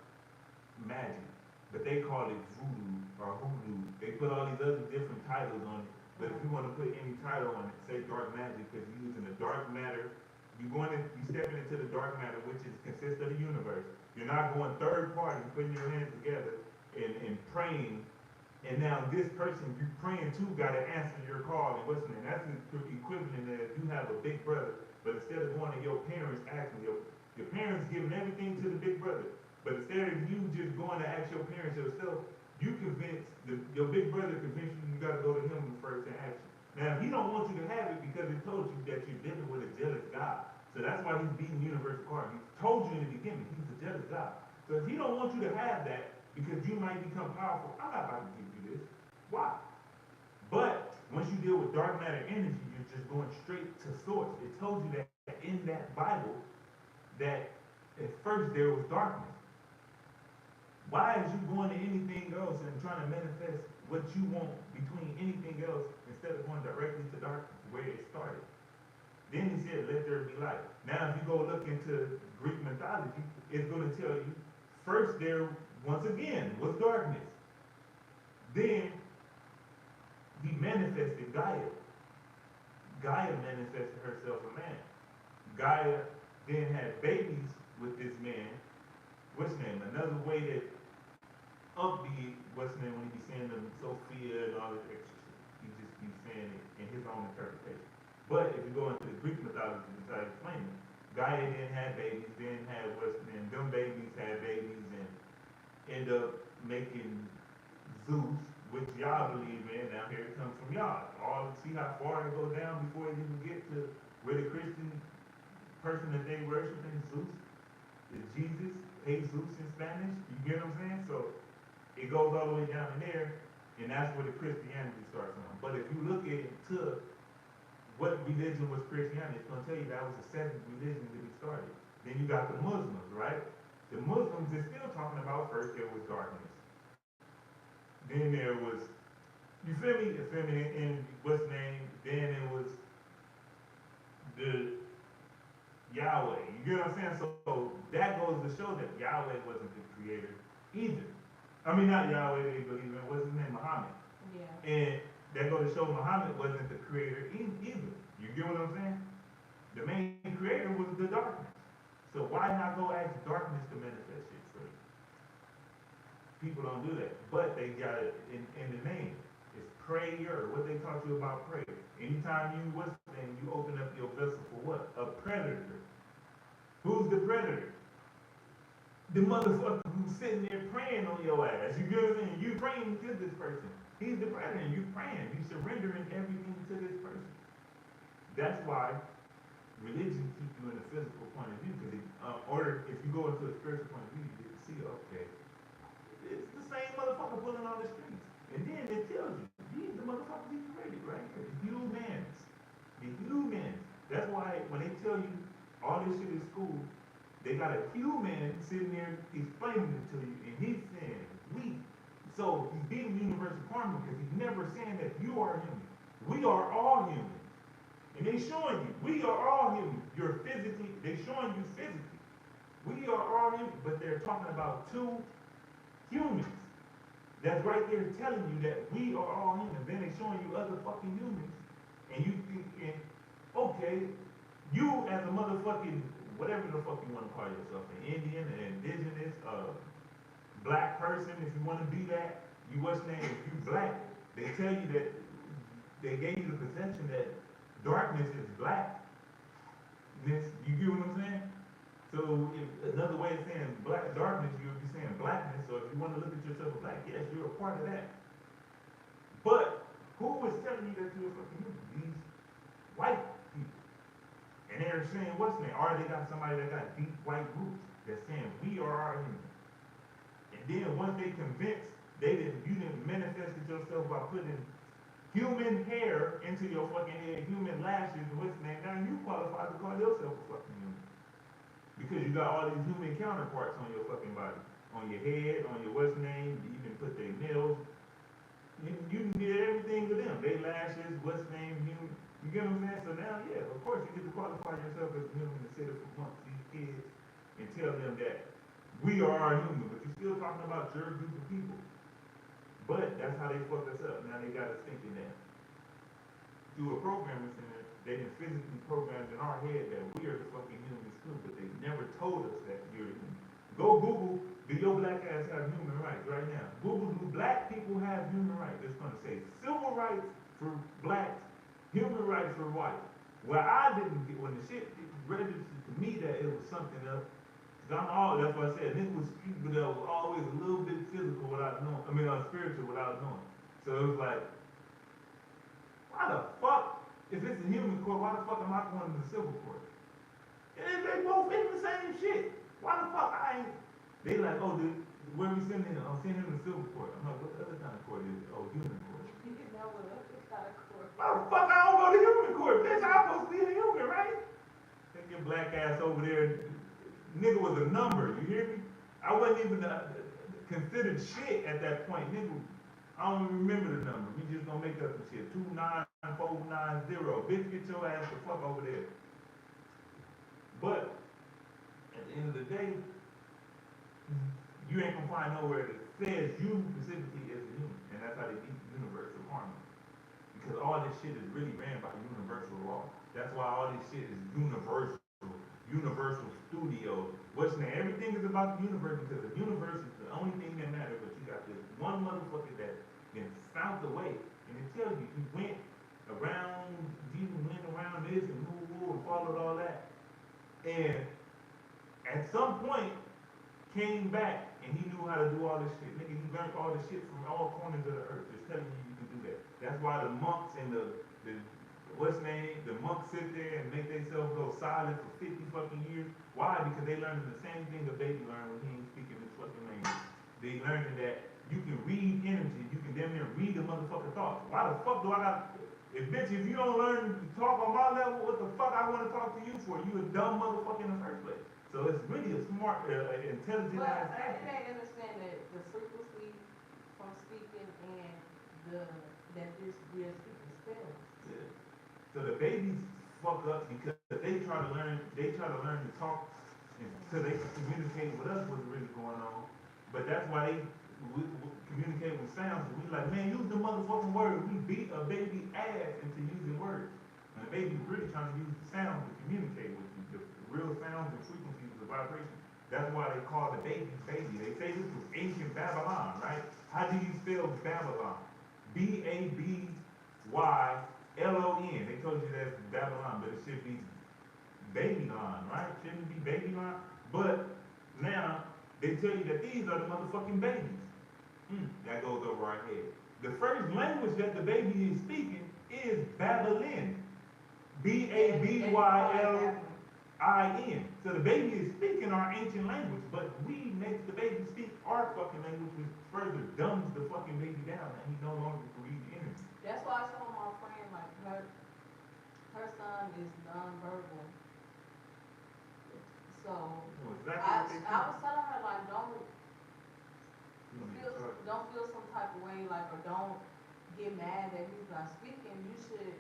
magic. But they call it voodoo or hoodoo. They put all these other different titles on it. But if you want to put any title on it, say dark magic, because you're using the dark matter. You stepping into the dark matter, which consists of the universe. You're not going third party, putting your hands together and praying. And now this person you're praying to got to answer your call and what's the name? That's the equivalent that you have a big brother, but instead of going to your parents asking your parents giving everything to the big brother. But instead of you just going to ask your parents yourself, you convince your big brother convinced you got to go to him first and ask you. Now, he don't want you to have it because he told you that you're dealing with a jealous God. So that's why he's beating universal card. He told you in the beginning he's a jealous God. So if he don't want you to have that because you might become powerful, I'm not about to give you this. Why? But once you deal with dark matter energy, you're just going straight to source. It told you that in that Bible that at first there was darkness. Why is you going to anything else and trying to manifest what you want between anything else instead of going directly to darkness where it started? Then he said, let there be light. Now, if you go look into Greek mythology, it's going to tell you, first there, once again, was darkness. Then, he manifested Gaia. Gaia manifested herself a man. Gaia then had babies with this man. What's his name? Another way that upbeat, what's his name, when he be saying them Sophia and all this extra shit. He just be saying it in his own interpretation. But if you go into the Greek mythology and try to explain it, Gaia didn't have babies, didn't have what's his name, them babies had babies and end up making Zeus, which y'all believe in. Now here it comes from y'all. All see how far it goes down before it even get to where the Christian person that they worship is Zeus, is Jesus, Jesus in Spanish. You get what I'm saying? So it goes all the way down in there, and that's where the Christianity starts from. But if you look into what religion was Christianity, it's going to tell you that was the seventh religion that it started. Then you got the Muslims, right? The Muslims is still talking about first there was darkness. Then there was, you feel me? And what's name? Then it was the Yahweh. You get what I'm saying? So that goes to show that Yahweh wasn't the creator either. I mean, not Yahweh, they believe in, what's his name? Muhammad. Yeah. And that goes to show Muhammad wasn't the creator either. You get what I'm saying? The main creator was the darkness. So why not go ask darkness to manifest shit for you? People don't do that. But they got it in the name. It's prayer. What they taught you about prayer. Anytime you, what's the name, you open up your vessel for what? A predator. Who's the predator? The motherfucker who's sitting there praying on your ass. You get what I'm saying? You praying to this person. He's the predator. You praying. You surrendering everything to this person. That's why religion keeps you in a physical point of view. Because if you go into a spiritual point of view, you get to see, okay, it's the same motherfucker pulling on the streets. And then it tells you, these the motherfuckers he created, right? The humans. The humans. That's why when they tell you all this shit is school, they got a human sitting there explaining it to you, and he's saying, we. So he's being universal karma because he's never saying that you are human. We are all human. And they showing you, we are all human. You're physically, they showing you physically. We are all human, but they're talking about two humans. That's right there telling you that we are all humans. Then they showing you other fucking humans. And you think, okay, you as a motherfucking whatever the fuck you want to call yourself, an Indian, an indigenous, black person, if you want to be that, you what's name, if you black, they tell you that, they gave you the perception that darkness is blackness, you get what I'm saying? So if another way of saying darkness, you would be saying blackness, so if you want to look at yourself as black, yes, you're a part of that. But who is telling you that you're a fucking human? These white people. And they're saying, what's name? Or they got somebody that got deep white roots that's saying, we are our human. And then once they convinced, you didn't manifest it yourself by putting human hair into your fucking head, human lashes, and what's name? Now you qualify to call yourself a fucking human. Because you got all these human counterparts on your fucking body. On your head, on your what's name, you can put their nails. You can get everything with them. They lashes, what's name, human. You get what I'm saying? So now, yeah, of course you get to qualify yourself as a human and sit up amongst these kids and tell them that we are our human, but you're still talking about your group of people. But that's how they fucked us up. Now they got us thinking that through a programming center, they didn't physically program in our head that we are the fucking humans too, but they never told us that you're human. Go Google, do your black ass have human rights right now? Google, do black people have human rights? It's gonna say civil rights for blacks, human rights for white. Well, I didn't get, when the shit registered to me that it was something else, that's what I said, this was people that was always a little bit physical without knowing, spiritual without knowing. So it was like, why the fuck, if it's a human court, why the fuck am I going to the civil court? And they both in the same shit. Why the fuck I ain't, they like, oh, where we sending him? I'm sending him to civil court. I'm like, what other kind of court is it? Oh, human court. Why the fuck I don't go to human court? Bitch, I'm supposed to be a human, right? Take your black ass over there. Nigga was a number, you hear me? I wasn't even considered shit at that point. Nigga, I don't even remember the number. We just gonna make up some shit. 29490. Bitch, get your ass the fuck over there. But at the end of the day, you ain't gonna find nowhere that says you specifically as a human. And that's how they beat universal harmony. Because all this shit is really ran by universal law. That's why all this shit is universal. Universal Studios. What's name? Everything is about the universe because the universe is the only thing that matters. But you got this one motherfucker that then found the way, and it tells you he went around, Jesus went around this and moved and followed all that, and at some point came back and he knew how to do all this shit. Nigga, he learned all this shit from all corners of the earth. Just telling you can do that. That's why the monks and the what's name, the monks sit there and make themselves go silent for 50 fucking years. Why? Because they learning the same thing a baby learned when he ain't speaking this fucking language. They learning that you can read energy, you can damn near read the motherfucking thoughts. Why the fuck do I got, if bitch, if you don't learn to talk on my level, what the fuck I want to talk to you for? You a dumb motherfucker in the first place. So it's really a smart, intelligent ass But I thing. didn't understand that the frequency from speaking and that we're speaking spells. Yeah. So the babies fuck up because they try to learn to talk so they can communicate with us what's really going on. But that's why we communicate with sounds. And we like, man, use the motherfucking word. We beat a baby ass into using words. And the baby's really trying to use the sound to communicate with you. The real sounds and frequencies, the vibration. That's why they call the baby baby. They say this was ancient Babylon, right? How do you spell Babylon? Babylon. They told you that's Babylon, but it should be Babylon, right? Shouldn't it be Babylon? But now they tell you that these are the motherfucking babies. That goes over our head. The first language that the baby is speaking is Babylon. Babylin. So the baby is speaking our ancient language, but we make the baby speak our fucking language, which further dumbs the fucking baby down, and he no longer can read energy. That's why I told my friend, like, her son is nonverbal. So, Exactly I what they was telling her, like, You know, don't feel some type of way, like, or don't get mad that he's not speaking. You should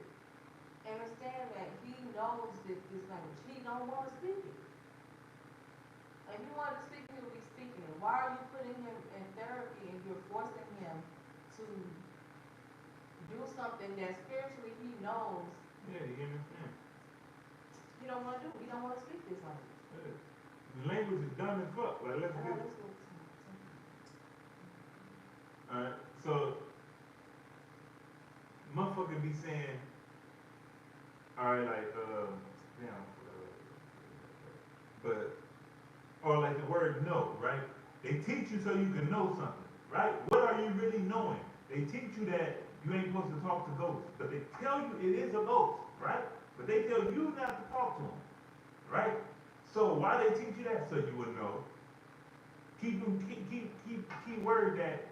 understand that he knows this language. He don't want to speak it. If he wanted to speak it, he would be speaking it. Why are you putting him in therapy and you're forcing him to do something that spiritually he knows yeah, you understand. he don't want to do? He don't want to speak this language. Yeah. The language is dumb as fuck. Like, let's get it. Alright, so motherfucker be saying, alright, like, but, or like the word know, right? They teach you so you can know something, right? What are you really knowing? They teach you that you ain't supposed to talk to ghosts, but they tell you it is a ghost, right? But they tell you not to talk to them, right? So why they teach you that? So you would know. Key word that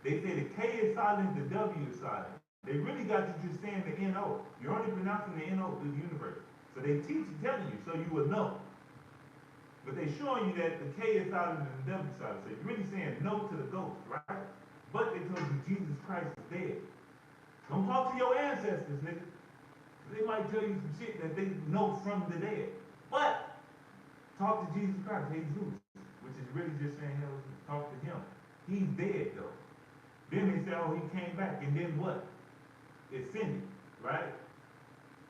they say the K is silent, the W is silent. They really got you just saying the N-O. You're only pronouncing the N-O through the universe. So they teach you, telling you, so you would know. But they showing you that the K is silent and the W is silent. So you're really saying no to the ghost, right? But they told you Jesus Christ is dead. Don't talk to your ancestors, nigga. They might tell you some shit that they know from the dead. But talk to Jesus Christ, Jesus, which is really just saying, hell, talk to him. He's dead though. Then they say, oh, he came back, and then what? Ascended, right?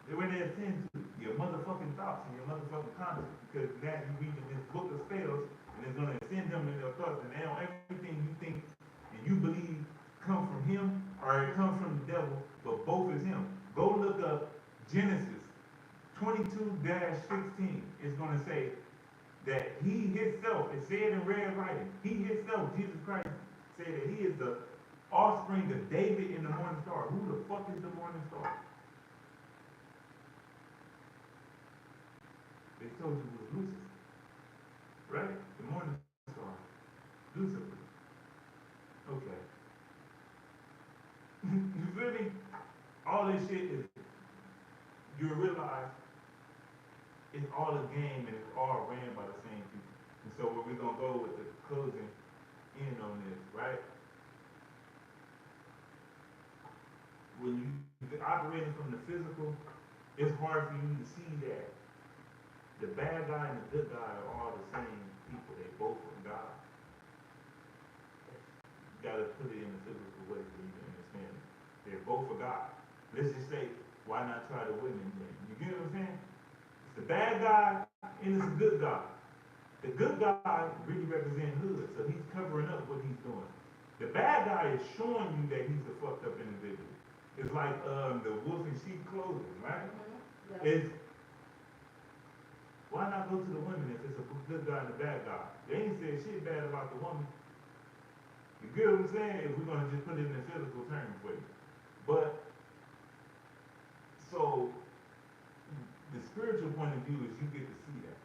Where they ascend to your motherfucking thoughts and your motherfucking conscience, because now you reading this book of spells, and it's gonna ascend them in your thoughts, and now everything you think and you believe come from him, or it comes from the devil, but both is him. Go look up Genesis 22-16. It's gonna say that he himself, it said in red writing, he himself, Jesus Christ, said that he is the offspring of David in the morning star. Who the fuck is the morning star? They told you it was Lucifer, right? The morning star, Lucifer. Okay. You really, all this shit is, you realize it's all a game and it's all ran by the same people. And so what we're gonna go with the closing in on this, right? When you're operating from the physical, it's hard for you to see that the bad guy and the good guy are all the same people. They both are God. You gotta put it in a physical way for you to understand it. They're both for God. Let's just say, why not try the women then? You get what I'm saying? The bad guy and it's a good guy. The good guy really represents hood, so he's covering up what he's doing. The bad guy is showing you that he's a fucked up individual. It's like the wolf in sheep clothing, right? Mm-hmm. Yeah. It's why not go to the women if it's a good guy and a bad guy? They ain't saying shit bad about the woman. You get what I'm saying? If we're gonna just put it in physical terms for you. But so the spiritual point of view is you get to see that.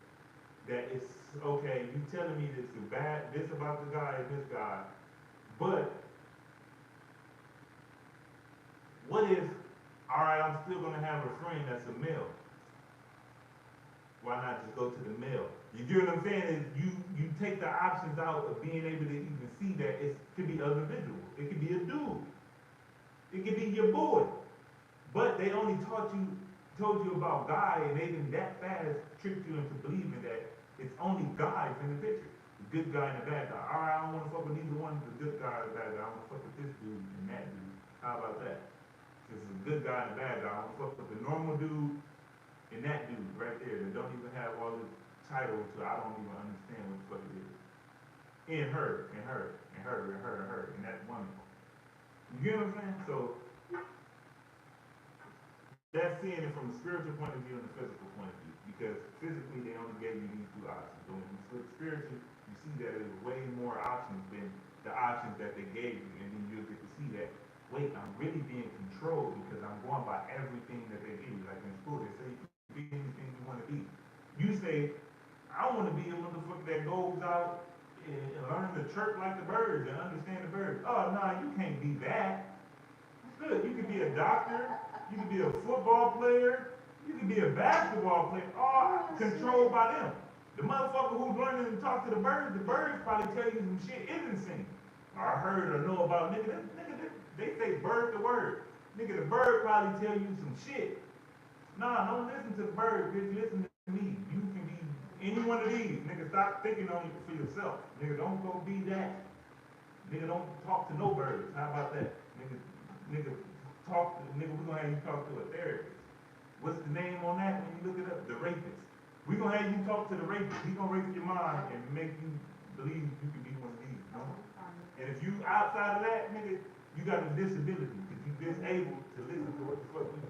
That it's okay, you telling me this is bad, this about the guy and this guy, but what if, alright, I'm still gonna have a friend that's a male. Why not just go to the male? You get what I'm saying? Is you take the options out of being able to even see that it could be other individuals. It could be a dude. It could be your boy. But they only told you about guy, and they didn't that fast trick you into believing that it's only guys in the picture. The good guy and the bad guy. Alright, I don't want to fuck with neither one, the good guy or the bad guy. I want to fuck with this dude and that dude. How about that? This is a good guy and a bad guy. I want to fuck with the normal dude and that dude right there that don't even have all the titles to I don't even understand what the fuck it is. And her, and her, and her, and her, and her, and that woman. You get what I'm saying? So that's seeing it from a spiritual point of view and a physical point of view. Because physically they only gave you these two options. But when you flip spiritually, you see that there's way more options than the options that they gave you, and then you'll get to see that, wait, I'm really being controlled because I'm going by everything that they give you. Like in school, they say you can be anything you want to be. You say, I want to be a motherfucker that goes out and learn to chirp like the birds and understand the birds. Oh, no, you can't be that. Good, you could be a doctor, you could be a football player, you could be a basketball player, all controlled by them. The motherfucker who's learning to talk to the birds probably tell you some shit isn't seen. Or heard or know about, they say bird the word. Nigga, the bird probably tell you some shit. Nah, don't listen to the bird, bitch, listen to me. You can be any one of these. Nigga, stop thinking on it for yourself. Nigga, don't go be that. Nigga, don't talk to no birds. How about that? Nigga, we're gonna have you talk to a therapist. What's the name on that when you look it up? The rapist. We're gonna have you talk to the rapist. He's gonna rape your mind and make you believe you can be one of these. You know? And if you outside of that, nigga, you got a disability because you disabled to listen to what the fuck we